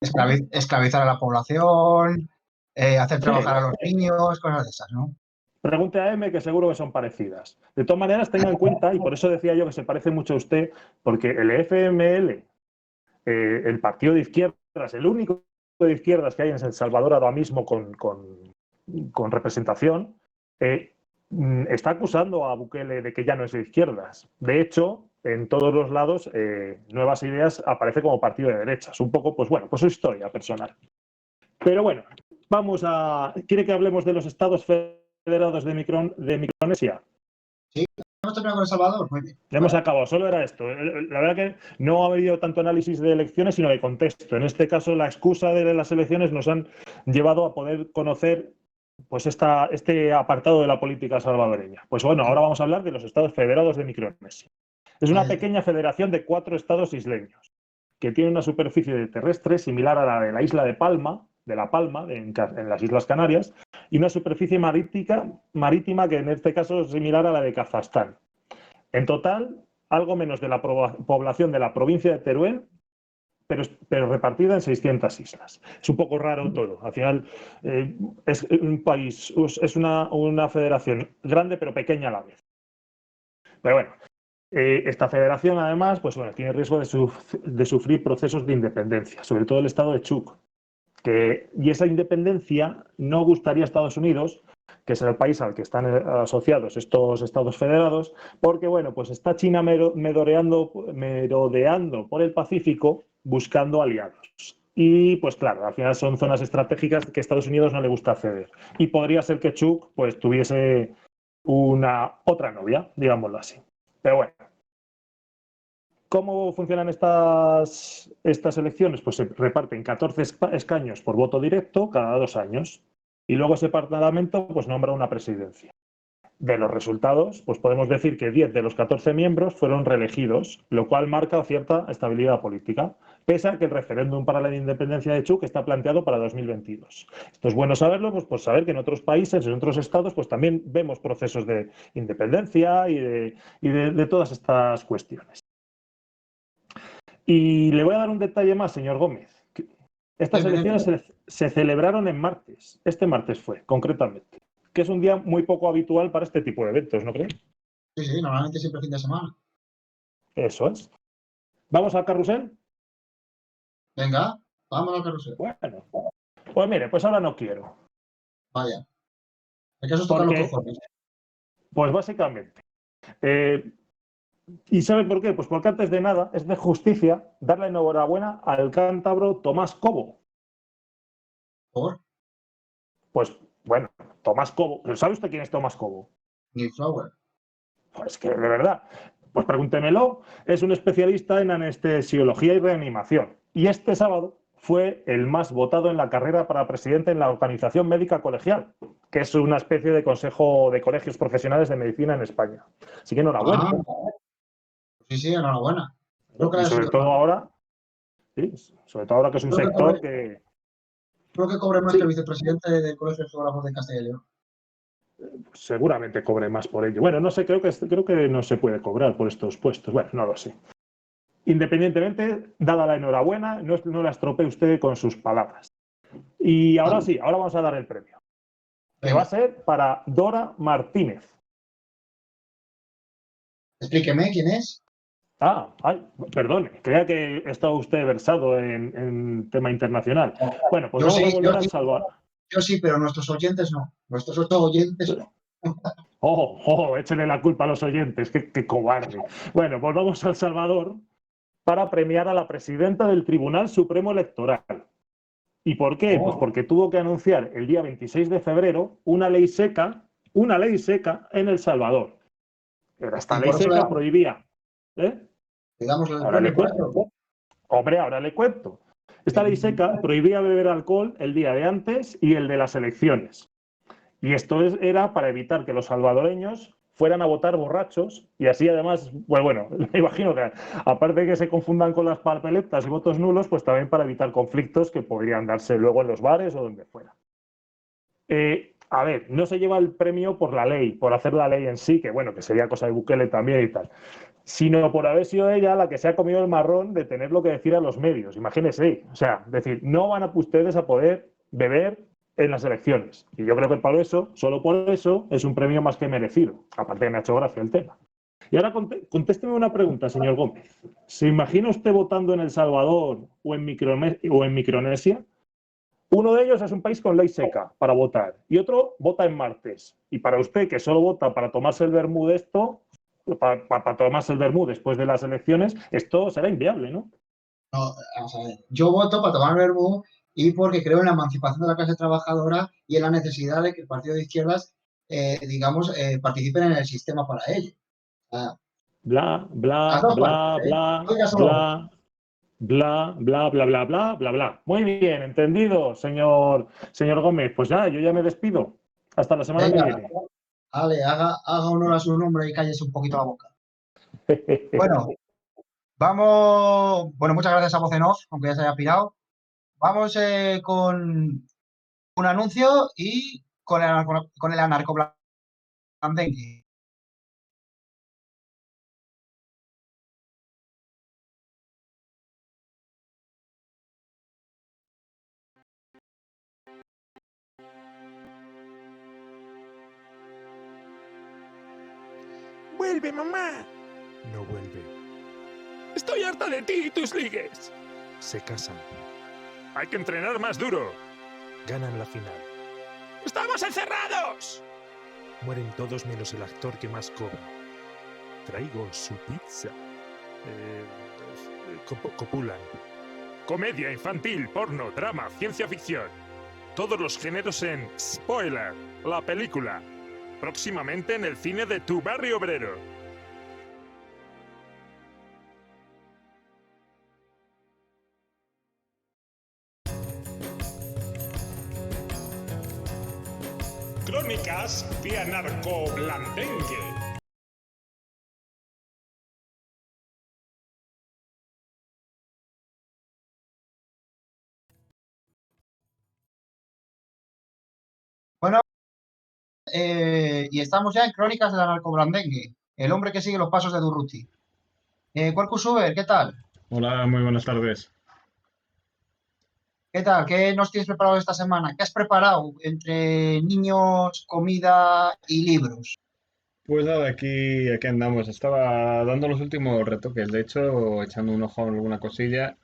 Esclavizar a la población, hacer trabajar a los niños, cosas de esas, ¿no? Pregunte a M, que seguro que son parecidas. De todas maneras, tenga en cuenta, y por eso decía yo que se parece mucho a usted, porque el FML, el partido de izquierdas, el único de izquierdas que hay en El Salvador ahora mismo con representación, está acusando a Bukele de que ya no es de izquierdas. De hecho, en todos los lados, Nuevas Ideas aparece como partido de derechas. Un poco, pues bueno, pues su historia personal. Pero bueno, ¿quiere que hablemos de los estados federados de Micronesia? Sí, hemos terminado con El Salvador. Muy bien. Ya hemos acabado, solo era esto. La verdad que no ha habido tanto análisis de elecciones, sino de contexto. En este caso, la excusa de las elecciones nos han llevado a poder conocer pues este apartado de la política salvadoreña. Pues bueno, ahora vamos a hablar de los estados federados de Micronesia. Es una pequeña federación de 4 estados isleños que tiene una superficie terrestre similar a la de la isla de La Palma, en las Islas Canarias, y una superficie marítima que en este caso es similar a la de Kazajstán. En total, algo menos de la población de la provincia de Teruel, pero repartida en 600 islas. Es un poco raro todo. Al final, es un país, es una federación grande pero pequeña a la vez. Pero bueno, esta federación además pues bueno, tiene riesgo de sufrir procesos de independencia, sobre todo el estado de Chuuk. Y esa independencia no gustaría a Estados Unidos, que es el país al que están asociados estos estados federados, porque bueno, pues está China merodeando por el Pacífico buscando aliados. Y pues claro, al final son zonas estratégicas que a Estados Unidos no le gusta ceder. Y podría ser que Chuuk pues tuviese otra novia, digámoslo así. Pero bueno. ¿Cómo funcionan estas elecciones? Pues se reparten 14 escaños por voto directo cada 2 años y luego ese parlamento pues nombra una presidencia. De los resultados, pues podemos decir que 10 de los 14 miembros fueron reelegidos, lo cual marca cierta estabilidad política, pese a que el referéndum para la independencia de Chuuk está planteado para 2022. Esto es bueno saberlo, pues por saber que en otros países, en otros estados, pues también vemos procesos de independencia y de todas estas cuestiones. Y le voy a dar un detalle más, señor Gómez. Estas elecciones se celebraron en martes. Este martes fue, concretamente. Que es un día muy poco habitual para este tipo de eventos, ¿no cree? Sí, normalmente siempre fin de semana. Eso es. ¿Vamos al carrusel? Venga, vamos al carrusel. Bueno, pues mire, pues ahora no quiero. Vaya. ¿De qué os tocan los cojones? Pues básicamente. ¿Y sabe por qué? Pues porque antes de nada es de justicia darle enhorabuena al cántabro Tomás Cobo. ¿Por? Pues bueno, Tomás Cobo. ¿Sabe usted quién es Tomás Cobo? Ni Flower. Pues que de verdad, pues pregúntemelo. Es un especialista en anestesiología y reanimación. Y este sábado fue el más votado en la carrera para presidente en la Organización Médica Colegial, que es una especie de consejo de colegios profesionales de medicina en España. Así que enhorabuena. Sí, enhorabuena. Y sobre todo ahora, sí, sobre todo ahora que es un sector que... Creo que cobre más que el vicepresidente del Colegio de Geógrafos de Castilla y León. Seguramente cobre más por ello. Bueno, no sé, creo que no se puede cobrar por estos puestos. Bueno, no lo sé. Independientemente, dada la enhorabuena, no la estropee usted con sus palabras. Y ahora sí, ahora vamos a dar el premio, que va a ser para Dora Martínez. Explíqueme quién es. Perdone, creía que estaba usted versado en tema internacional. Bueno, pues Yo vamos a sí, volver al Salvador. yo sí, pero nuestros oyentes no. Nuestros 8 oyentes no. Échale la culpa a los oyentes, qué cobarde. Bueno, pues vamos a El Salvador para premiar a la presidenta del Tribunal Supremo Electoral. ¿Y por qué? Pues porque tuvo que anunciar el día 26 de febrero una ley seca en El Salvador. Esta ley seca prohibía. Le damos el Ahora le premio por eso. cuento. Hombre, ahora le cuento. Esta ley seca prohibía beber alcohol el día de antes y el de las elecciones. Y esto era para evitar que los salvadoreños fueran a votar borrachos y así además, bueno, me imagino que aparte de que se confundan con las papeletas y votos nulos, pues también para evitar conflictos que podrían darse luego en los bares o donde fuera. A ver, no se lleva el premio por la ley, por hacer la ley en sí, que bueno, que sería cosa de Bukele también y tal, sino por haber sido ella la que se ha comido el marrón de tener lo que decir a los medios. Imagínense, o sea, decir, no van a ustedes a poder beber en las elecciones. Y yo creo que por eso, solo por eso, es un premio más que merecido. Aparte que me ha hecho gracia el tema. Y ahora contésteme una pregunta, señor Gómez. ¿Se imagina usted votando en El Salvador o en Micronesia? Uno de ellos es un país con ley seca para votar y otro vota en martes. Y para usted, que solo vota para tomarse el vermú de esto, para tomarse el vermú después de las elecciones, esto será inviable, ¿no? No, vamos a ver. Yo voto para tomar vermú y porque creo en la emancipación de la clase trabajadora y en la necesidad de que el partido de izquierdas, participen en el sistema para ello. Bla, bla, Las dos bla, partes, bla, Yo ya solo bla, bla, bla, bla, bla, bla, bla, bla. Muy bien, entendido, señor Gómez. Pues yo ya me despido. Hasta la semana que viene. Vale, haga honor a su nombre y cállese un poquito la boca. Bueno, vamos. Bueno, muchas gracias a Voz en Off, aunque ya se haya pirado. Vamos con un anuncio y con el anarcoblandengue. ¡Vuelve, mamá! No vuelve. Estoy harta de ti y tus ligues. Se casan. Hay que entrenar más duro. Ganan la final. ¡Estamos encerrados! Mueren todos menos el actor que más cobra. Traigo su pizza. Copulan. Comedia infantil, porno, drama, ciencia ficción. Todos los géneros en Spoiler, la película. Próximamente en el cine de tu barrio obrero. Crónicas de Anarcoblandengue. Bueno, y estamos ya en Crónicas del Anarcoblandengue, el hombre que sigue los pasos de Durruti. Quercus Uber, ¿qué tal? Hola, muy buenas tardes. ¿Qué tal? ¿Qué nos tienes preparado esta semana? ¿Qué has preparado entre niños, comida y libros? Pues nada, aquí andamos. Estaba dando los últimos retoques, de hecho, echando un ojo a alguna cosilla,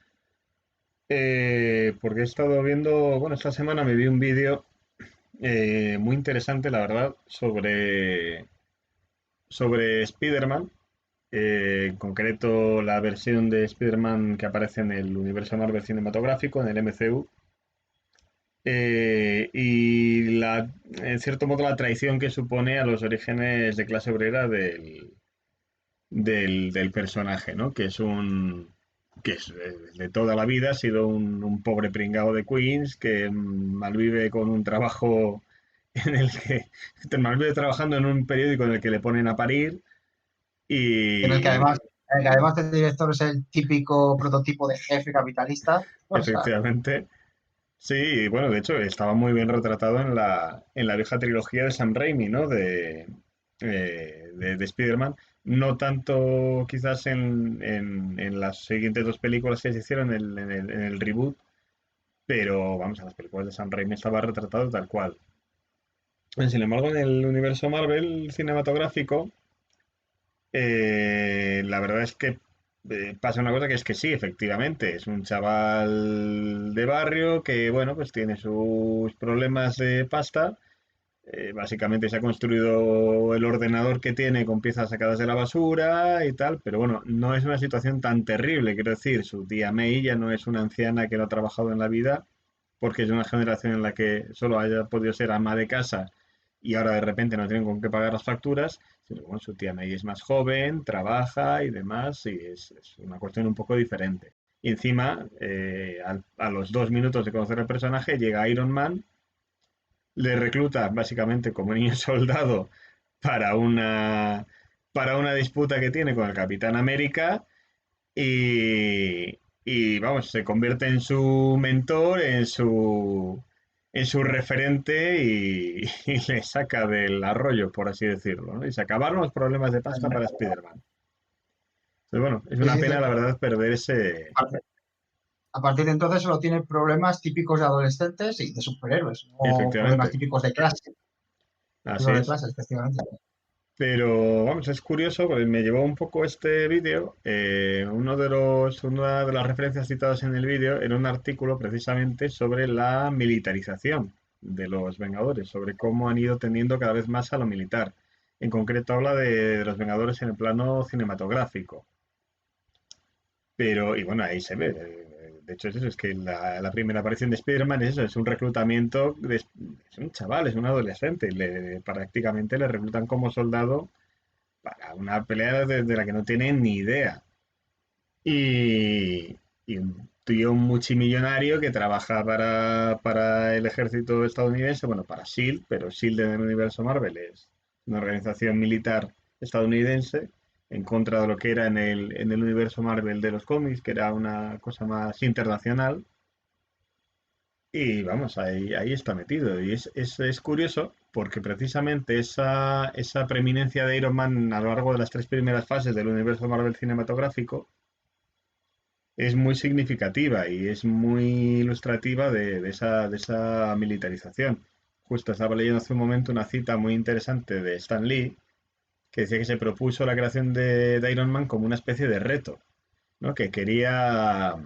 porque he estado viendo, bueno, esta semana me vi un vídeo muy interesante, la verdad, sobre Spider-Man, en concreto la versión de Spider-Man que aparece en el universo Marvel cinematográfico, en el MCU. En cierto modo la traición que supone a los orígenes de clase obrera del personaje, ¿no? Que es de toda la vida, ha sido un pobre pringao de Queens que malvive con un trabajo en el que malvive trabajando en un periódico en el que le ponen a parir En el que y además el director es el típico prototipo de jefe capitalista. O sea, efectivamente. Sí, y bueno, de hecho estaba muy bien retratado en la vieja trilogía de Sam Raimi, ¿no? De Spider-Man, No tanto quizás en las siguientes dos películas que se hicieron en el reboot, pero vamos, en las películas de Sam Raimi estaba retratado tal cual. Sin embargo, en el universo Marvel cinematográfico, la verdad es que pasa una cosa que es que sí, efectivamente, es un chaval de barrio que, bueno, pues tiene sus problemas de pasta. Básicamente se ha construido el ordenador que tiene con piezas sacadas de la basura y tal, pero bueno, no es una situación tan terrible. Quiero decir, su tía May ya no es una anciana que no ha trabajado en la vida, porque es una generación en la que solo haya podido ser ama de casa y ahora de repente no tienen con qué pagar las facturas, sino bueno, su tía May es más joven, trabaja y demás, y es una cuestión un poco diferente. Y encima, a los 2 minutos de conocer el personaje, llega Iron Man, le recluta básicamente como niño soldado para para una disputa que tiene con el Capitán América y vamos, se convierte en su mentor, en su referente y le saca del arroyo, por así decirlo, ¿no? Y se acabaron los problemas de pasta para Spider-Man. Entonces, bueno, es Sí, una sí, pena, la cierto. verdad, perder ese... A partir de entonces solo tiene problemas típicos de adolescentes y de superhéroes, no problemas Efectivamente, típicos de clase. así Típicos de es. clase, efectivamente. Pero vamos, es curioso, porque me llevó un poco este vídeo. Una de las referencias citadas en el vídeo era un artículo precisamente sobre la militarización de los Vengadores, sobre cómo han ido tendiendo cada vez más a lo militar. En concreto habla de los Vengadores en el plano cinematográfico. Pero, y bueno, ahí se ve. De hecho, es eso, es que la primera aparición de Spider-Man es eso, es un reclutamiento, es un chaval, es un adolescente, prácticamente le reclutan como soldado para una pelea de la que no tienen ni idea. Y un tío multimillonario que trabaja para el ejército estadounidense, bueno, para SHIELD, pero SHIELD en el universo Marvel es una organización militar estadounidense en contra de lo que era en el universo Marvel de los cómics, que era una cosa más internacional. Y vamos, ahí está metido. Y es curioso porque precisamente esa preeminencia de Iron Man a lo largo de las tres primeras fases del universo Marvel cinematográfico es muy significativa y es muy ilustrativa de esa militarización. Justo estaba leyendo hace un momento una cita muy interesante de Stan Lee que decía que se propuso la creación de Iron Man como una especie de reto, ¿no? Que quería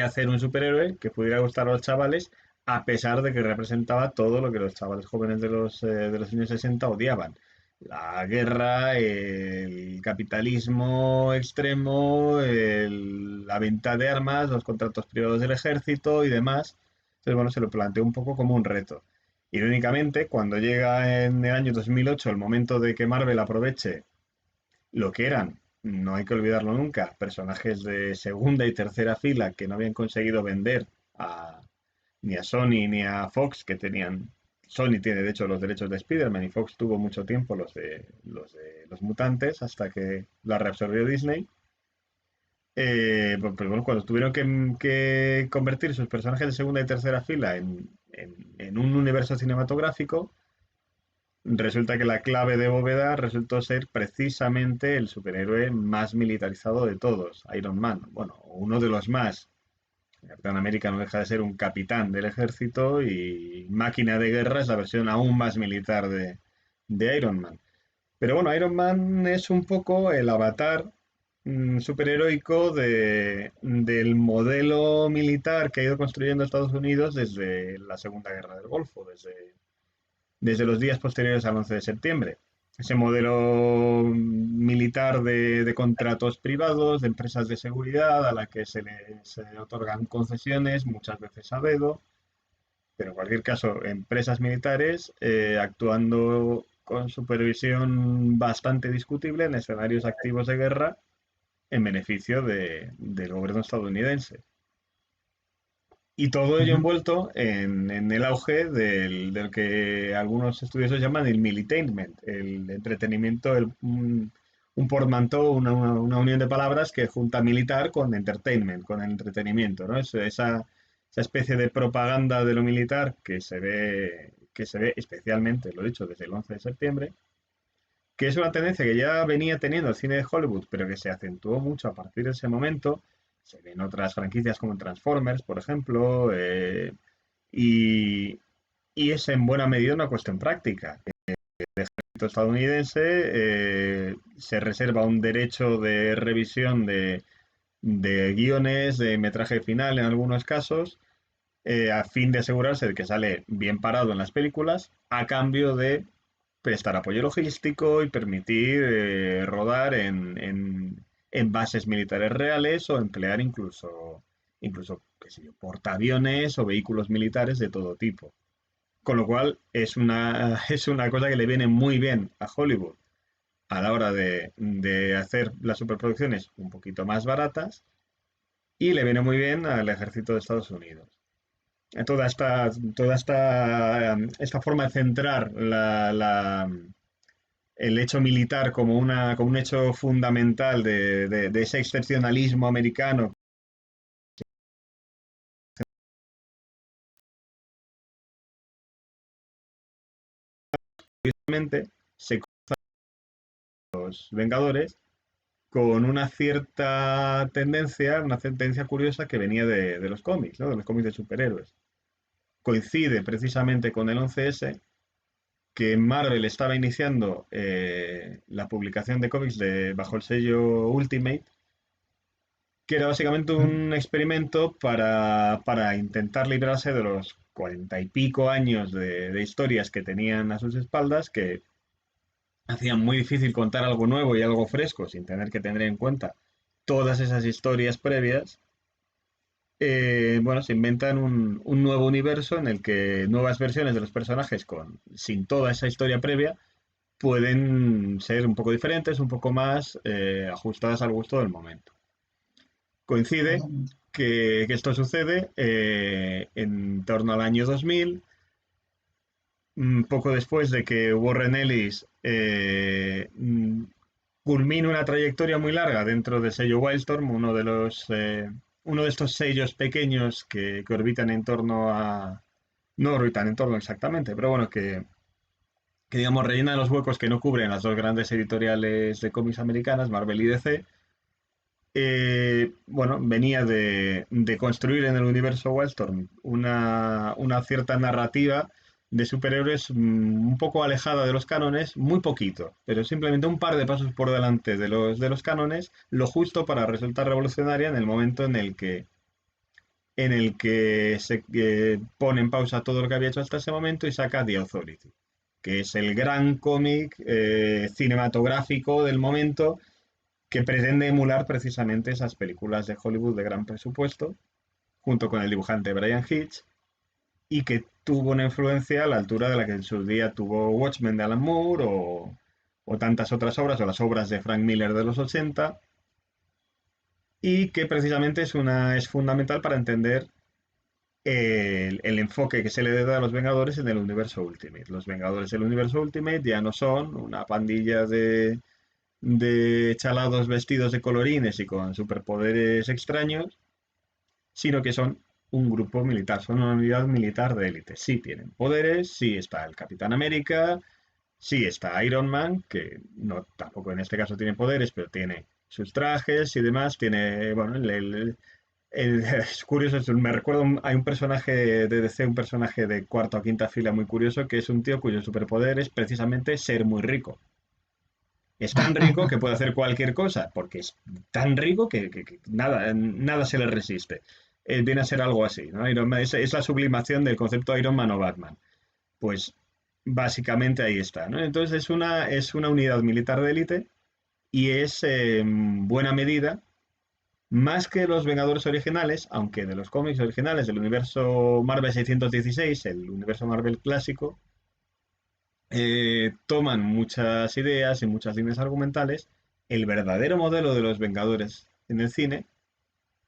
hacer un superhéroe que pudiera gustar a los chavales, a pesar de que representaba todo lo que los chavales jóvenes de los años 60 odiaban. La guerra, el capitalismo extremo, la venta de armas, los contratos privados del ejército y demás. Entonces, bueno, se lo planteó un poco como un reto. Irónicamente, cuando llega en el año 2008 el momento de que Marvel aproveche lo que eran, no hay que olvidarlo nunca, personajes de segunda y tercera fila que no habían conseguido vender a, ni a Sony ni a Fox, que tenían... Sony tiene de hecho los derechos de Spider-Man y Fox tuvo mucho tiempo los de los mutantes hasta que la reabsorbió Disney. Pues bueno, cuando tuvieron que convertir sus personajes de segunda y tercera fila en un universo cinematográfico, resulta que la clave de bóveda resultó ser precisamente el superhéroe más militarizado de todos, Iron Man. Bueno, uno de los más. Capitán América no deja de ser un capitán del ejército y Máquina de Guerra es la versión aún más militar de Iron Man. Pero bueno, Iron Man es un poco el avatar superheroico del modelo militar que ha ido construyendo Estados Unidos desde la Segunda Guerra del Golfo, desde los días posteriores al 11 de septiembre. Ese modelo militar de contratos privados, de empresas de seguridad a la que se otorgan concesiones, muchas veces a dedo, pero en cualquier caso, empresas militares actuando con supervisión bastante discutible en escenarios activos de guerra en beneficio del gobierno estadounidense. Y todo ello Ujú. envuelto en el auge del que algunos estudiosos llaman el militainment, el entretenimiento, un portmanteau, una unión de palabras que junta militar con entertainment, con el entretenimiento, ¿no? Esa especie de propaganda de lo militar que se ve especialmente, lo he dicho, desde el 11 de septiembre, que es una tendencia que ya venía teniendo el cine de Hollywood, pero que se acentuó mucho a partir de ese momento. Se ven otras franquicias como Transformers, por ejemplo, y, y es en buena medida una cuestión práctica. El ejército estadounidense se reserva un derecho de revisión de guiones, de metraje final en algunos casos, a fin de asegurarse de que sale bien parado en las películas, a cambio de prestar apoyo logístico y permitir rodar en bases militares reales o emplear incluso qué sé yo, portaaviones o vehículos militares de todo tipo. Con lo cual es una cosa que le viene muy bien a Hollywood a la hora de hacer las superproducciones un poquito más baratas y le viene muy bien al ejército de Estados Unidos. Esta forma de centrar el hecho militar como un hecho fundamental de ese excepcionalismo americano se cruzan los Vengadores con una tendencia curiosa que venía de los cómics, ¿no? De los cómics de superhéroes. Coincide precisamente con el 11S, que Marvel estaba iniciando la publicación de cómics bajo el sello Ultimate, que era básicamente un experimento para intentar librarse de los 40 y pico años de historias que tenían a sus espaldas, que hacían muy difícil contar algo nuevo y algo fresco sin tener que tener en cuenta todas esas historias previas. Bueno, se inventan un nuevo universo en el que nuevas versiones de los personajes sin toda esa historia previa pueden ser un poco diferentes, un poco más ajustadas al gusto del momento. Coincide que esto sucede en torno al año 2000, poco después de que Warren Ellis culmine una trayectoria muy larga dentro del sello Wildstorm, uno de estos sellos pequeños que orbitan en torno a... No orbitan en torno exactamente, pero bueno, que digamos rellenan los huecos que no cubren las dos grandes editoriales de cómics americanas, Marvel y DC. Bueno, venía de construir en el universo Wildstorm una cierta narrativa de superhéroes un poco alejada de los cánones, muy poquito, pero simplemente un par de pasos por delante de los cánones, lo justo para resultar revolucionaria en el momento en el que se pone en pausa todo lo que había hecho hasta ese momento y saca The Authority, que es el gran cómic cinematográfico del momento, que pretende emular precisamente esas películas de Hollywood de gran presupuesto, junto con el dibujante Brian Hitch, y que tuvo una influencia a la altura de la que en su día tuvo Watchmen de Alan Moore o tantas otras obras, o las obras de Frank Miller de los 80, y que precisamente es fundamental para entender el enfoque que se le da a los Vengadores en el universo Ultimate. Los Vengadores del universo Ultimate ya no son una pandilla de chalados vestidos de colorines y con superpoderes extraños, sino que son un grupo militar, son una unidad militar de élite. Sí tienen poderes, sí está el Capitán América, sí está Iron Man, que no tampoco en este caso tiene poderes, pero tiene sus trajes y demás, tiene, bueno, es curioso, me recuerdo, hay un personaje de DC, un personaje de cuarta o quinta fila muy curioso, que es un tío cuyo superpoder es precisamente ser muy rico. Es tan rico que puede hacer cualquier cosa, porque es tan rico que nada se le resiste. Viene a ser algo así, ¿no? Iron Man es la sublimación del concepto Iron Man o Batman. Pues básicamente ahí está, ¿no? Entonces es una unidad militar de élite y es en buena medida, más que los Vengadores originales, aunque de los cómics originales del universo Marvel 616, el universo Marvel clásico, toman muchas ideas y muchas líneas argumentales. El verdadero modelo de los Vengadores en el cine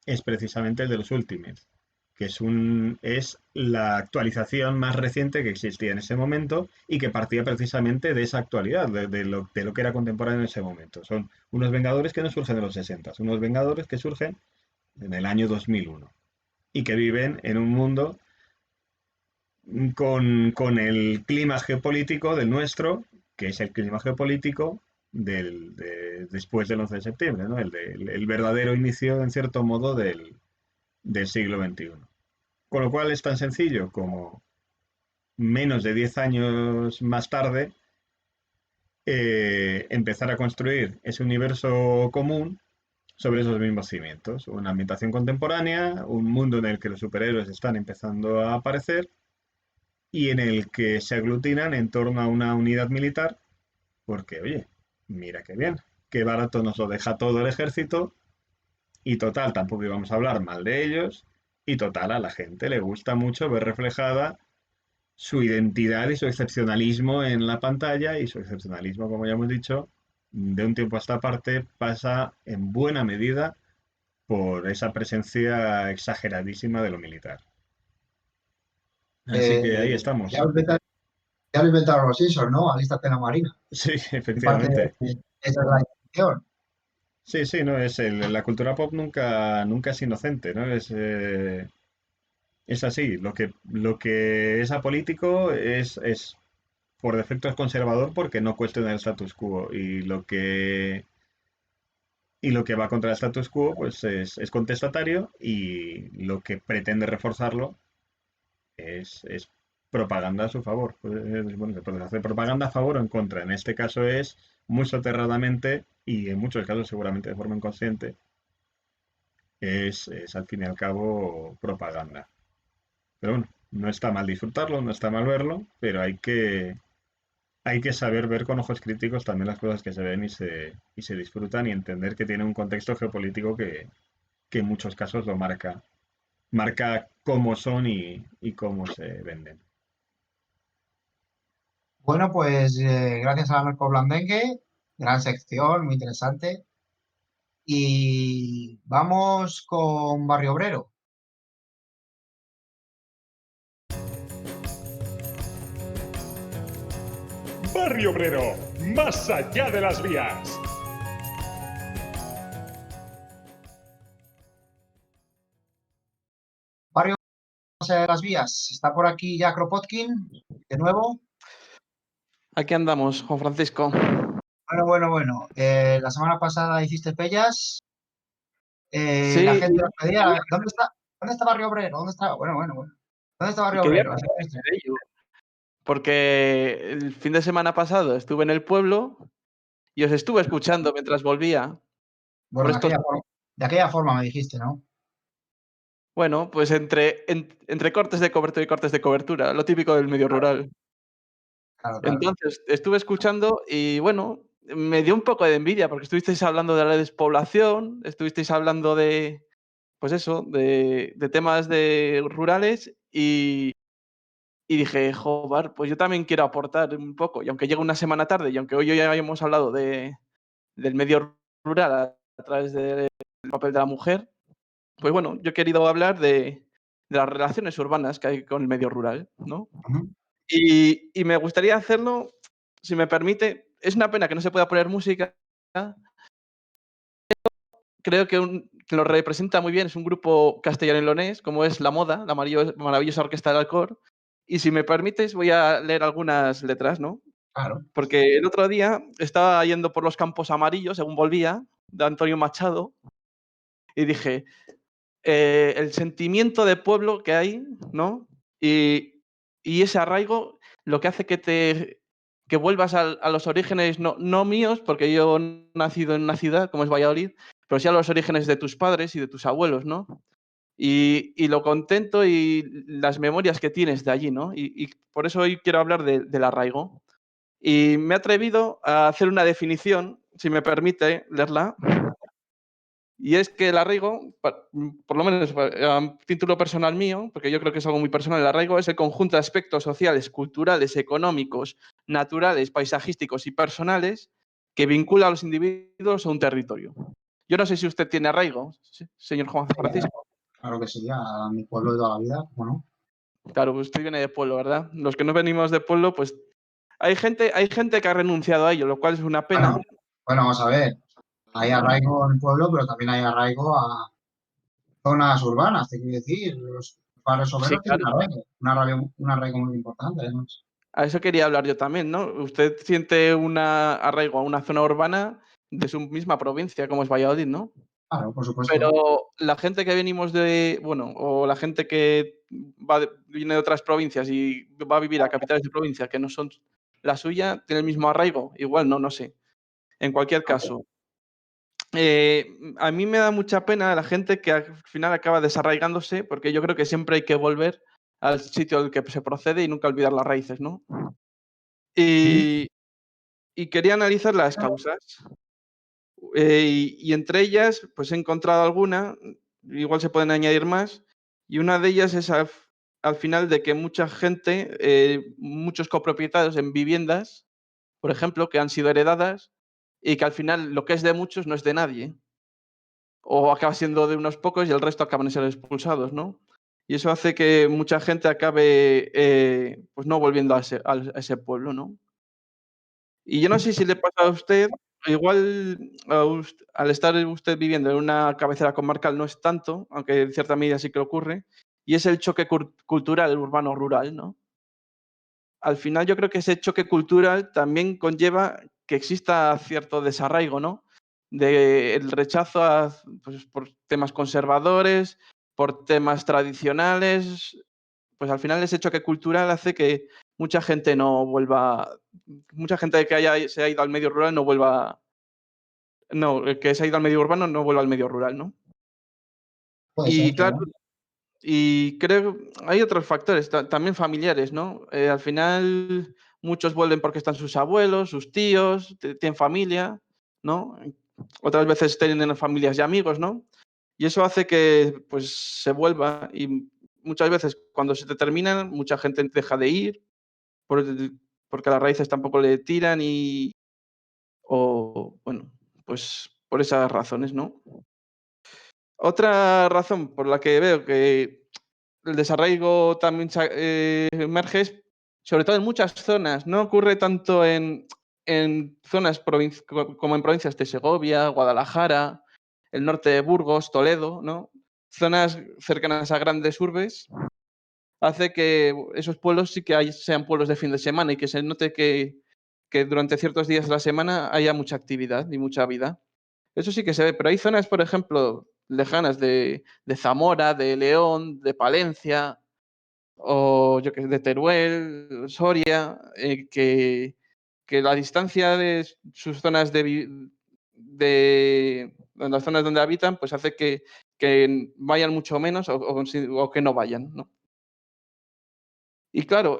es precisamente el de los Ultimates, que es la actualización más reciente que existía en ese momento y que partía precisamente de esa actualidad, de lo que era contemporáneo en ese momento. Son unos Vengadores que no surgen de los 60, unos Vengadores que surgen en el año 2001 y que viven en un mundo con el clima geopolítico del nuestro, que es el clima geopolítico después del 11 de septiembre, ¿no? El verdadero inicio, en cierto modo, del siglo XXI. Con lo cual es tan sencillo como menos de 10 años más tarde empezar a construir ese universo común sobre esos mismos cimientos. Una ambientación contemporánea, un mundo en el que los superhéroes están empezando a aparecer y en el que se aglutinan en torno a una unidad militar, porque, oye, mira qué bien, qué barato nos lo deja todo el ejército, y total, tampoco íbamos a hablar mal de ellos, y total, a la gente le gusta mucho ver reflejada su identidad y su excepcionalismo en la pantalla, y su excepcionalismo, como ya hemos dicho, de un tiempo a esta parte pasa en buena medida por esa presencia exageradísima de lo militar. Así que ahí estamos. Ya lo inventaron los Simpsons, ¿no? Alístate en la marina. Sí, En parte, efectivamente. esa es la intención. Sí, sí, no, la cultura pop nunca es inocente, ¿no? Es así. Lo que es apolítico es por defecto es conservador porque no cuestiona el status quo. Y lo que va contra el status quo, pues es contestatario, y lo que pretende reforzarlo es propaganda a su favor. Bueno, se puede hacer propaganda a favor o en contra. En este caso es muy soterradamente, y en muchos casos seguramente de forma inconsciente, es al fin y al cabo propaganda. Pero bueno, no está mal disfrutarlo, no está mal verlo, pero hay que saber ver con ojos críticos también las cosas que se ven y se disfrutan, y entender que tiene un contexto geopolítico que en muchos casos lo marca cómo son y cómo se venden. Bueno, pues gracias a Marco Blandengue, gran sección, muy interesante. Y vamos con Barrio Obrero. Barrio Obrero, más allá de las vías. Barrio de las vías. Está por aquí ya Kropotkin, de nuevo. Aquí andamos, Juan Francisco. Bueno. La semana pasada hiciste pellas. Sí, La gente nos pedía, ¿dónde está Barrio Obrero? ¿Dónde está? Bueno. ¿Dónde está Barrio quería Obrero? hablar de ello, porque el fin de semana pasado estuve en el pueblo y os estuve escuchando mientras volvía. Bueno, Por estos, de aquella forma me dijiste, ¿no? bueno, pues entre cortes de cobertura y cortes de cobertura, lo típico del medio rural. Claro. Entonces, estuve escuchando y, bueno, me dio un poco de envidia porque estuvisteis hablando de la despoblación, estuvisteis hablando de, pues eso, de temas rurales y dije: "Joder, pues yo también quiero aportar un poco". Y aunque llegue una semana tarde y aunque hoy ya hayamos hablado del medio rural a través del papel de la mujer, pues bueno, yo he querido hablar de las relaciones urbanas que hay con el medio rural, ¿no? Ujú. Y me gustaría hacerlo, si me permite. Es una pena que no se pueda poner música. Creo que lo representa muy bien. Es un grupo castellano-leonés, como es La Moda, la maravillosa orquesta del Alcor. Y si me permites, voy a leer algunas letras, ¿no? Claro. Porque el otro día estaba yendo por los Campos Amarillos, según volvía, de Antonio Machado, y dije, el sentimiento de pueblo que hay, ¿no? Y ese arraigo lo que hace que vuelvas a los orígenes, no míos, porque yo he nacido en una ciudad como es Valladolid, pero sí a los orígenes de tus padres y de tus abuelos, ¿no? Y lo contento y las memorias que tienes de allí, ¿no? Y por eso hoy quiero hablar del arraigo. Y me he atrevido a hacer una definición, si me permite leerla, y es que el arraigo, por lo menos a título personal mío, porque yo creo que es algo muy personal, el arraigo es el conjunto de aspectos sociales, culturales, económicos, naturales, paisajísticos y personales que vincula a los individuos a un territorio. Yo no sé si usted tiene arraigo, señor Juan Francisco. Claro que sí, a mi pueblo de toda la vida, ¿cómo no? Claro, usted viene de pueblo, ¿verdad? Los que no venimos de pueblo, pues hay gente que ha renunciado a ello, lo cual es una pena. Bueno, vamos a ver. Hay arraigo en el pueblo, pero también hay arraigo a zonas urbanas, te quiero decir. Los barrios Sí, obreros tienen claro. arraigo, un arraigo muy importante, además. A eso quería hablar yo también, ¿no? Usted siente un arraigo a una zona urbana de su misma provincia, como es Valladolid, ¿no? Claro, por supuesto. Pero la gente que venimos bueno, o la gente que viene de otras provincias y va a vivir a capitales de provincia que no son la suya, ¿tiene el mismo arraigo? Igual no, no sé. En cualquier caso, a mí me da mucha pena la gente que al final acaba desarraigándose, porque yo creo que siempre hay que volver al sitio del que se procede y nunca olvidar las raíces, ¿no? Y quería analizar las causas. Y entre ellas, pues he encontrado alguna, igual se pueden añadir más, y una de ellas es al final de que mucha gente, muchos copropietarios en viviendas, por ejemplo, que han sido heredadas y que al final lo que es de muchos no es de nadie, o acaba siendo de unos pocos y el resto acaban de ser expulsados, ¿no? Y eso hace que mucha gente acabe, pues no volviendo a ese pueblo, ¿no? Y yo no sé si le pasa a usted, igual al estar usted viviendo en una cabecera comarcal no es tanto, aunque en cierta medida sí que ocurre, y es el choque cultural urbano-rural, ¿no? Al final yo creo que ese choque cultural también conlleva que exista cierto desarraigo, ¿no? El rechazo pues, por temas conservadores, por temas tradicionales, pues al final ese choque cultural hace que mucha gente no vuelva, mucha gente que se ha ido al medio rural no vuelva, no, que se ha ido al medio urbano no vuelva al medio rural, ¿no? Puede ser, Y claro, claro. y creo hay otros factores también familiares, ¿no? Al final muchos vuelven porque están sus abuelos, sus tíos, tienen familia, ¿no? Otras veces tienen familias y amigos, ¿no? Y eso hace que, pues, se vuelva y muchas veces cuando se te terminan, mucha gente deja de ir por porque las raíces tampoco le tiran o bueno, pues por esas razones, ¿no? Otra razón por la que veo que el desarraigo también emerge es, sobre todo en muchas zonas, no ocurre tanto en zonas como en provincias de Segovia, Guadalajara, el norte de Burgos, Toledo, ¿no? Zonas cercanas a grandes urbes, hace que esos pueblos sí que sean pueblos de fin de semana y que se note que durante ciertos días de la semana haya mucha actividad y mucha vida. Eso sí que se ve, pero hay zonas, por ejemplo, lejanas de Zamora, de León, de Palencia, o yo que sé, de Teruel, Soria, que la distancia de sus zonas de las zonas donde habitan, pues hace que vayan mucho menos o que no vayan, ¿no? Y claro,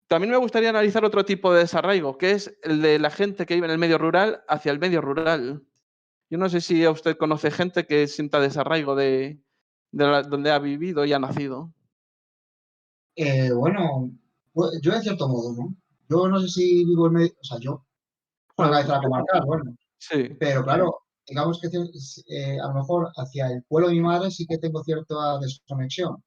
también me gustaría analizar otro tipo de desarraigo, que es el de la gente que vive en el medio rural hacia el medio rural. Yo no sé si usted conoce gente que sienta desarraigo de donde ha vivido y ha nacido. Bueno, pues, yo en cierto modo, ¿no? Yo no sé si vivo en medio, o sea, yo, una Bueno, cabeza comarcal, bueno, sí. pero claro, digamos que a lo mejor hacia el pueblo de mi madre sí que tengo cierta desconexión.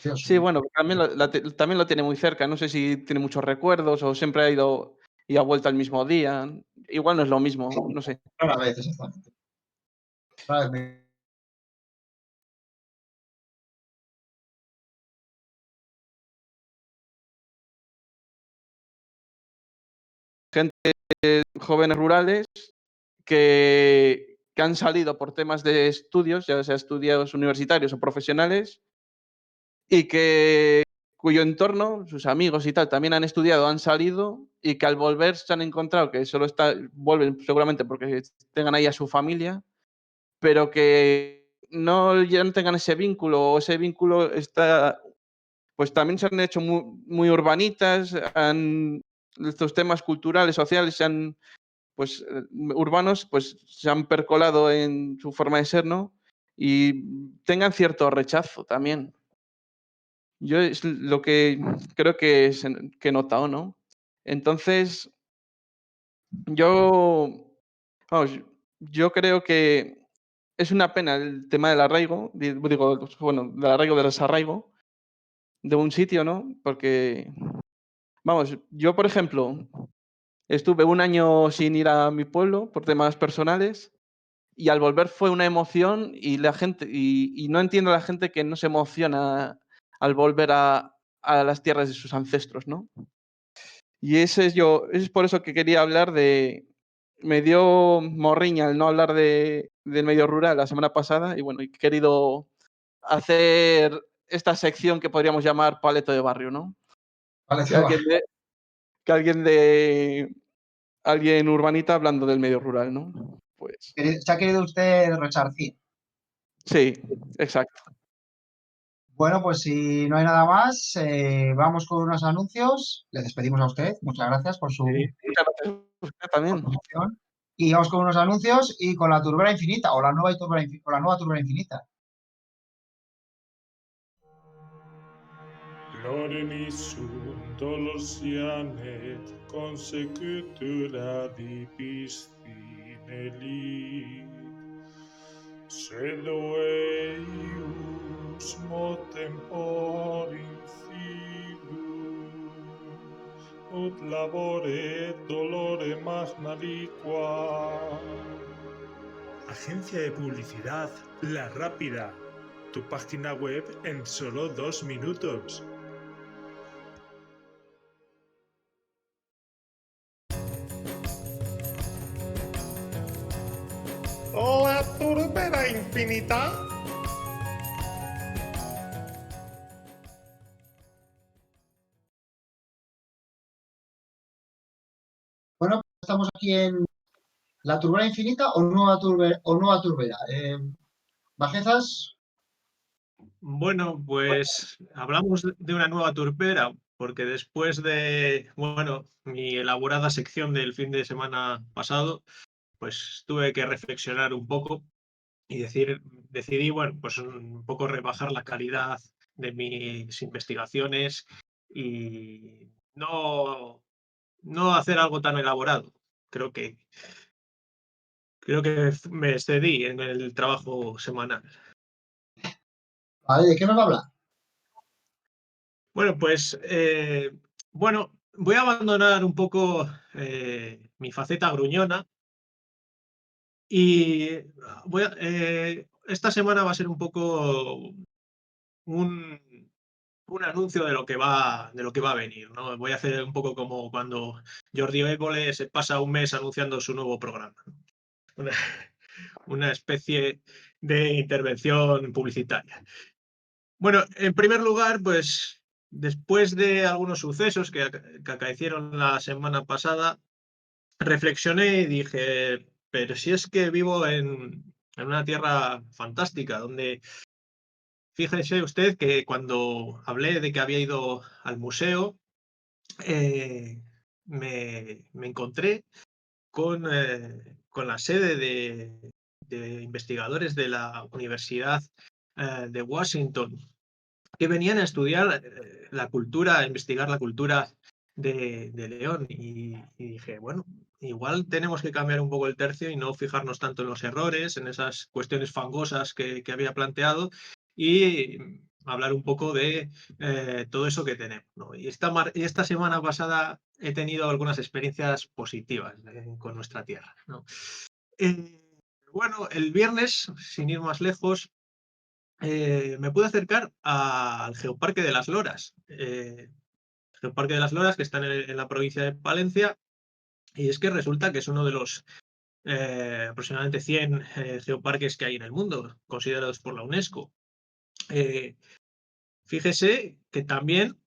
Curioso, Sí, ¿no? bueno, también lo tiene muy cerca. No sé si tiene muchos recuerdos o siempre ha ido y ha vuelto al mismo día. Igual no es lo mismo, no sé. Rara vez, exactamente. Rara vez Jóvenes rurales que han salido por temas de estudios, ya sea estudios universitarios o profesionales, y cuyo entorno, sus amigos y tal, también han estudiado, han salido y que al volver se han encontrado que vuelven seguramente porque tengan ahí a su familia, pero que ya no tengan ese vínculo o ese vínculo está, pues también se han hecho muy urbanitas, estos temas culturales, sociales pues, urbanos, pues se han percolado en su forma de ser, ¿no? Y tengan cierto rechazo también. Yo es lo que creo que he notado, ¿no? Entonces, yo, vamos, yo creo que es una pena el tema del arraigo, digo, pues, bueno, del arraigo, del desarraigo de un sitio, ¿no? Porque, vamos, yo, por ejemplo, estuve un año sin ir a mi pueblo por temas personales y al volver fue una emoción y la gente y no entiendo a la gente que no se emociona al volver a las tierras de sus ancestros, ¿no? Y es por eso que quería hablar de. Me dio morriña el no hablar del medio rural la semana pasada y bueno, he querido hacer esta sección que podríamos llamar paleto de barrio, ¿no? Vale, Que alguien de, que alguien urbanita hablando del medio rural, ¿no? Pues se ha querido usted resarcir. sí, exacto. Bueno, pues si no hay nada más, vamos con unos anuncios. Le despedimos a usted. Muchas gracias por su Muchas gracias a usted también. aportación. Y vamos con unos anuncios y con la turbera infinita o la nueva turbera infinita. Loreni sunt dolorsianet consecutura di piscinelit, sed eius motem por infilum, ut labore dolore magna liqua. Agencia de publicidad La Rápida. Tu página web en solo 2 minutos. La turbera infinita. Bueno, estamos aquí en la turbera infinita o nueva turbera. Bajezas, Bueno, pues hablamos de una nueva turbera, porque después de, bueno, mi elaborada sección del fin de semana pasado, pues tuve que reflexionar un poco y decidí, bueno, pues un poco rebajar la calidad de mis investigaciones y no hacer algo tan elaborado. Creo que me excedí en el trabajo semanal. ¿vale? ¿De qué nos va a hablar? Bueno, pues voy a abandonar un poco mi faceta gruñona y esta semana va a ser un poco un anuncio de lo que va a venir, ¿no? Voy a hacer un poco como cuando Jordi Évole se pasa un mes anunciando su nuevo programa, ¿no? Una especie de intervención publicitaria. Bueno, en primer lugar, pues después de algunos sucesos que acaecieron la semana pasada, reflexioné y dije, pero si es que vivo en una tierra fantástica, donde fíjese usted que cuando hablé de que había ido al museo, me encontré con la sede de investigadores de la Universidad de Washington, que venían a estudiar la cultura, a investigar la cultura de León. Y dije, bueno, igual tenemos que cambiar un poco el tercio y no fijarnos tanto en los errores, en esas cuestiones fangosas que había planteado y hablar un poco de todo eso que tenemos, ¿no? Y esta semana pasada he tenido algunas experiencias positivas con nuestra tierra, ¿no? Bueno, el viernes, sin ir más lejos, me pude acercar al Geoparque de las Loras. Geoparque de las Loras, que está en la provincia de Palencia, y es que resulta que es uno de los aproximadamente 100 geoparques que hay en el mundo, considerados por la UNESCO. Fíjese que también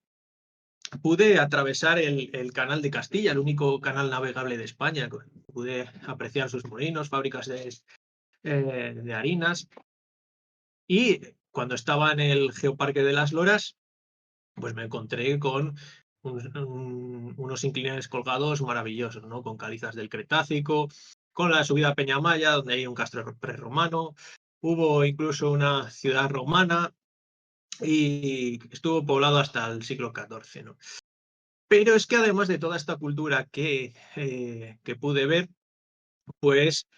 pude atravesar el Canal de Castilla, el único canal navegable de España. Pude apreciar sus molinos, fábricas de harinas. Y cuando estaba en el Geoparque de las Loras, pues me encontré con unos inclinares colgados maravillosos, ¿no? Con calizas del Cretácico, con la subida a Peñamaya, donde hay un castro prerromano. Hubo incluso una ciudad romana y estuvo poblado hasta el siglo XIV, ¿no? Pero es que además de toda esta cultura que pude ver, pues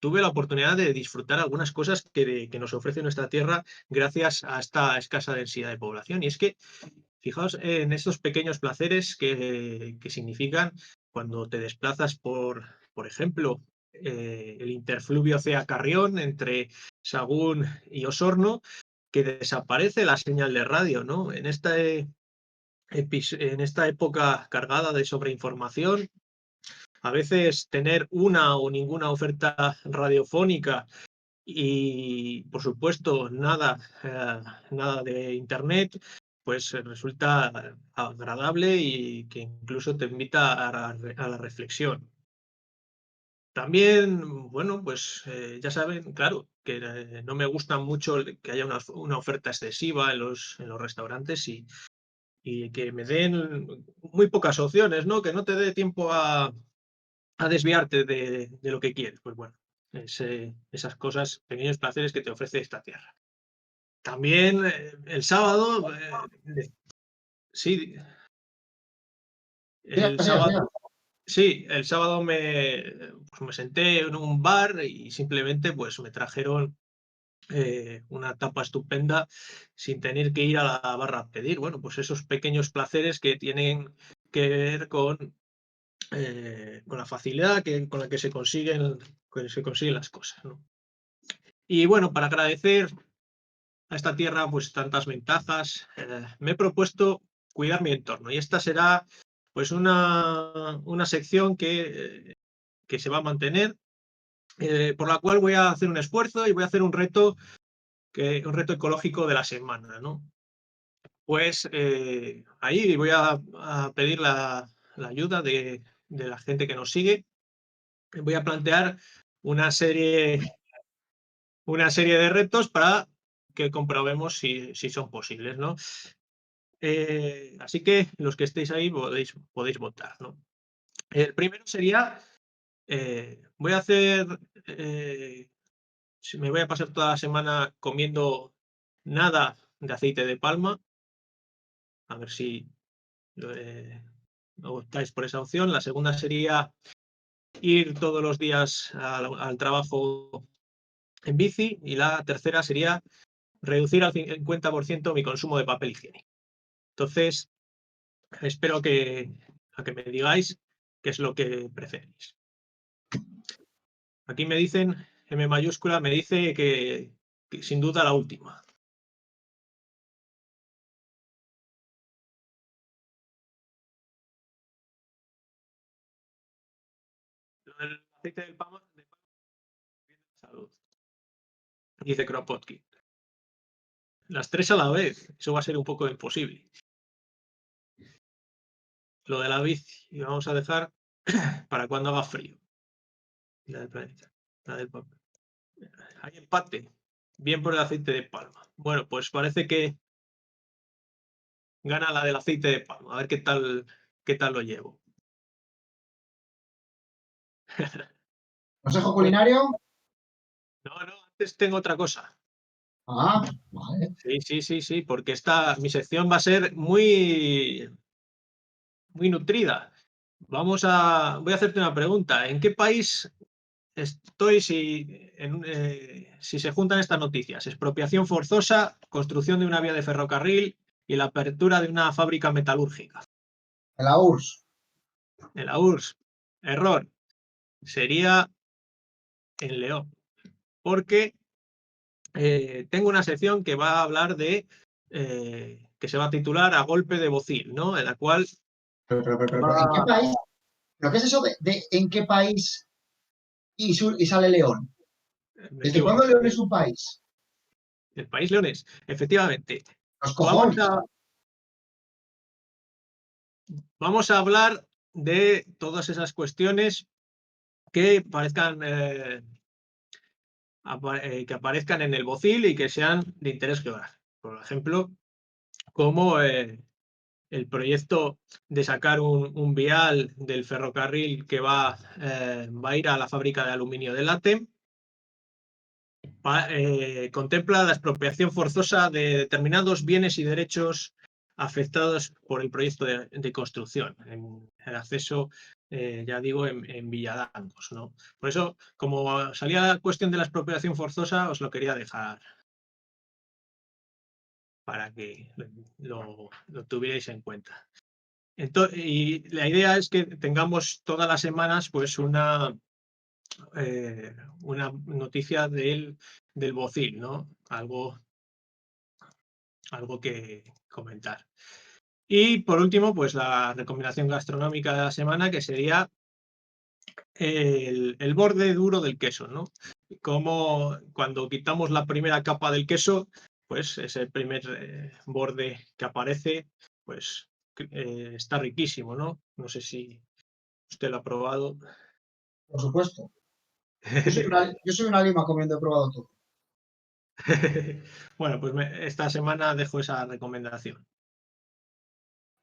tuve la oportunidad de disfrutar algunas cosas que nos ofrece nuestra tierra gracias a esta escasa densidad de población. Y es que, fijaos en estos pequeños placeres que significan cuando te desplazas por ejemplo, el interfluvio Cea-Carrión entre Sagún y Osorno, que desaparece la señal de radio, ¿no? En esta época cargada de sobreinformación, a veces tener una o ninguna oferta radiofónica y, por supuesto, nada de internet, pues resulta agradable y que incluso te invita a la reflexión. También, bueno, pues ya saben, claro, que no me gusta mucho que haya una oferta excesiva en los restaurantes y que me den muy pocas opciones, ¿no? Que no te dé tiempo a desviarte de lo que quieres. Pues bueno, esas cosas, pequeños placeres que te ofrece esta tierra. También el sábado, sí, Siga, el siga, siga. sábado, sí, el sábado pues me senté en un bar y simplemente pues me trajeron una tapa estupenda sin tener que ir a la barra a pedir. Bueno, pues esos pequeños placeres que tienen que ver con la facilidad con la que se consiguen las cosas, ¿no? Y bueno, para agradecer a esta tierra pues tantas ventajas, me he propuesto cuidar mi entorno y esta será pues una sección que se va a mantener, por la cual voy a hacer un esfuerzo y voy a hacer un reto ecológico de la semana, ¿no? Pues ahí voy a pedir la ayuda de la gente que nos sigue. Voy a plantear una serie de retos para que comprobemos si son posibles, ¿no? Así que los que estéis ahí podéis votar, ¿no? El primero sería, voy a hacer, me voy a pasar toda la semana comiendo nada de aceite de palma, a ver si optáis por esa opción. La segunda sería ir todos los días al trabajo en bici y la tercera sería reducir al 50% mi consumo de papel higiénico. Entonces, espero a que me digáis qué es lo que preferís. Aquí me dicen, M mayúscula, me dice que sin duda la última. Lo del aceite del palma de salud. Dice Kropotkin. Las tres a la vez, eso va a ser un poco imposible. Lo de la bici, y vamos a dejar para cuando haga frío. La del planeta, la del papel. Hay empate. Bien por el aceite de palma. Bueno, pues parece que gana la del aceite de palma. A ver qué tal lo llevo. ¿Consejo culinario? No, antes tengo otra cosa. Ah, vale. Sí, porque mi sección va a ser muy, muy nutrida. Voy a hacerte una pregunta. ¿En qué país estoy si se juntan estas noticias? Expropiación forzosa, construcción de una vía de ferrocarril y la apertura de una fábrica metalúrgica. En la URSS. En la URSS. Error. Sería en León. Porque tengo una sección que va a hablar de que se va a titular A golpe de bocil, ¿no? En la cual Pero, ¿en qué país? ¿Pero qué es eso de en qué país y sale León? me ¿Desde equivoco. cuándo León es un país? El país leonés, efectivamente. Los cojones. Vamos a hablar de todas esas cuestiones que parezcan que aparezcan en el bocil y que sean de interés geográfico. Por ejemplo, como el proyecto de sacar un vial del ferrocarril que va a ir a la fábrica de aluminio de Latem. Contempla la expropiación forzosa de determinados bienes y derechos afectados por el proyecto de construcción, en el acceso, ya digo, en Villadangos, ¿no? Por eso, como salía la cuestión de la expropiación forzosa, os lo quería dejar para que lo tuvierais en cuenta. Y la idea es que tengamos todas las semanas pues una noticia del bocil, ¿no? Algo algo que comentar. Y por último, pues la recomendación gastronómica de la semana, que sería el borde duro del queso, ¿no? Como cuando quitamos la primera capa del queso, pues ese primer borde que aparece, pues está riquísimo, ¿no? No sé si usted lo ha probado. Por supuesto. Yo soy una lima comiendo, he probado todo. Bueno, pues esta semana dejo esa recomendación.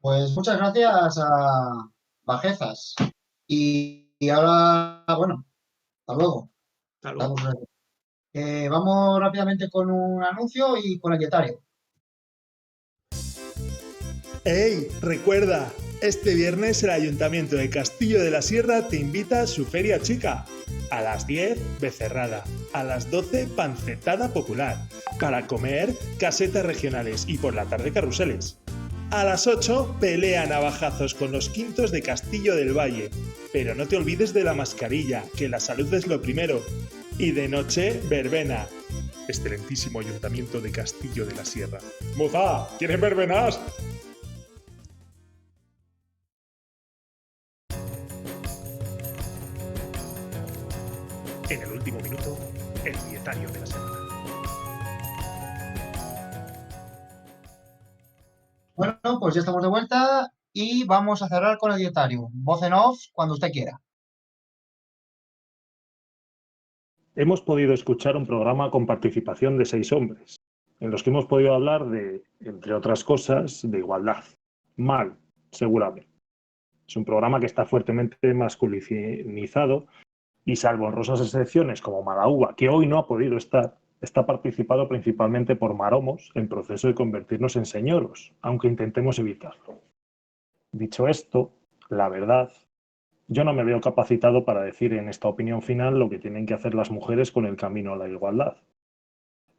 Pues muchas gracias a Bajezas. Y ahora, bueno, hasta luego. Hasta luego. Vamos rápidamente con un anuncio y con el dietario. ¡Ey! Recuerda, este viernes el Ayuntamiento de Castillo de la Sierra te invita a su Feria Chica. A las 10, becerrada. A las 12, pancetada popular. Para comer, casetas regionales y por la tarde carruseles. A las 8, pelea a navajazos con los quintos de Castillo del Valle. Pero no te olvides de la mascarilla, que la salud es lo primero. Y de noche, verbena. Excelentísimo Ayuntamiento de Castillo de la Sierra. ¡Moza! ¿Quieres verbenas? En el último minuto, el dietario de la semana. Bueno, pues ya estamos de vuelta y vamos a cerrar con el dietario. Voz en off cuando usted quiera. Hemos podido escuchar un programa con participación de 6 hombres, en los que hemos podido hablar de, entre otras cosas, de igualdad. Mal, seguramente. Es un programa que está fuertemente masculinizado y, salvo honrosas excepciones como Malauba, que hoy no ha podido estar, está participado principalmente por maromos en proceso de convertirnos en señoros, aunque intentemos evitarlo. Dicho esto, la verdad, yo no me veo capacitado para decir en esta opinión final lo que tienen que hacer las mujeres con el camino a la igualdad.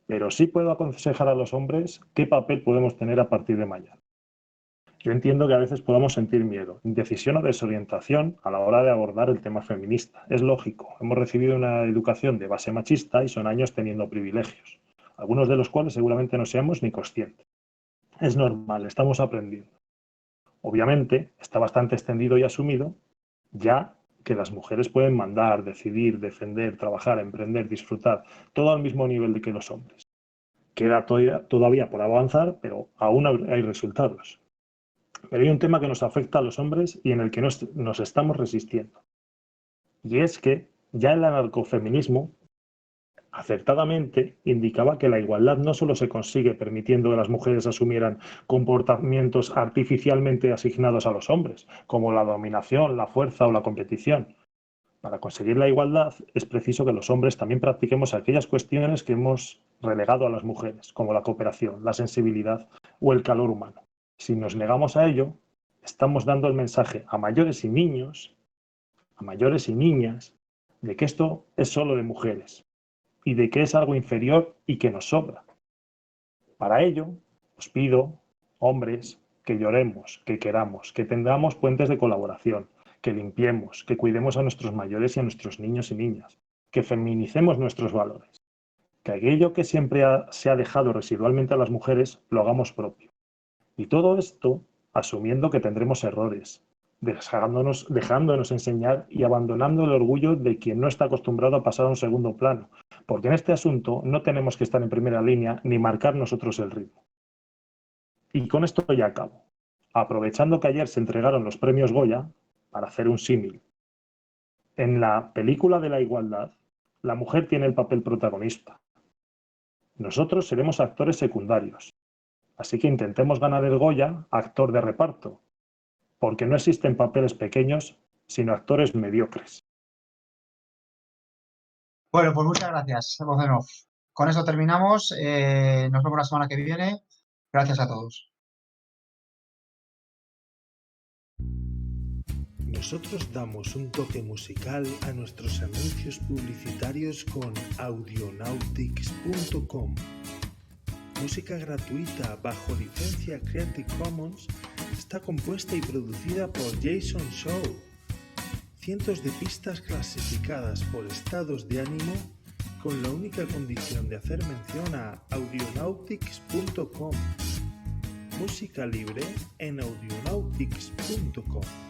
Pero sí puedo aconsejar a los hombres qué papel podemos tener a partir de mañana. Yo entiendo que a veces podamos sentir miedo, indecisión o desorientación a la hora de abordar el tema feminista. Es lógico, hemos recibido una educación de base machista y son años teniendo privilegios, algunos de los cuales seguramente no seamos ni conscientes. Es normal, estamos aprendiendo. Obviamente, está bastante extendido y asumido ya que las mujeres pueden mandar, decidir, defender, trabajar, emprender, disfrutar, todo al mismo nivel que los hombres. Queda todavía por avanzar, pero aún hay resultados. Pero hay un tema que nos afecta a los hombres y en el que nos estamos resistiendo. Y es que ya el anarcofeminismo acertadamente indicaba que la igualdad no solo se consigue permitiendo que las mujeres asumieran comportamientos artificialmente asignados a los hombres, como la dominación, la fuerza o la competición. Para conseguir la igualdad es preciso que los hombres también practiquemos aquellas cuestiones que hemos relegado a las mujeres, como la cooperación, la sensibilidad o el calor humano. Si nos negamos a ello, estamos dando el mensaje a mayores y niños, a mayores y niñas, de que esto es solo de mujeres y de que es algo inferior y que nos sobra. Para ello, os pido, hombres, que lloremos, que queramos, que tengamos puentes de colaboración, que limpiemos, que cuidemos a nuestros mayores y a nuestros niños y niñas, que feminicemos nuestros valores, que aquello que siempre se ha dejado residualmente a las mujeres lo hagamos propio. Y todo esto asumiendo que tendremos errores, dejándonos enseñar y abandonando el orgullo de quien no está acostumbrado a pasar a un segundo plano, porque en este asunto no tenemos que estar en primera línea ni marcar nosotros el ritmo. Y con esto ya acabo, aprovechando que ayer se entregaron los premios Goya, para hacer un símil. En la película de la igualdad, la mujer tiene el papel protagonista. Nosotros seremos actores secundarios. Así que intentemos ganar el Goya a actor de reparto, porque no existen papeles pequeños, sino actores mediocres. Bueno, pues muchas gracias, voz en off. Con eso terminamos. Nos vemos la semana que viene. Gracias a todos. Nosotros damos un toque musical a nuestros anuncios publicitarios con audionautics.com. Música gratuita bajo licencia Creative Commons, está compuesta y producida por Jason Shaw. Cientos de pistas clasificadas por estados de ánimo con la única condición de hacer mención a audionautics.com. Música libre en audionautics.com.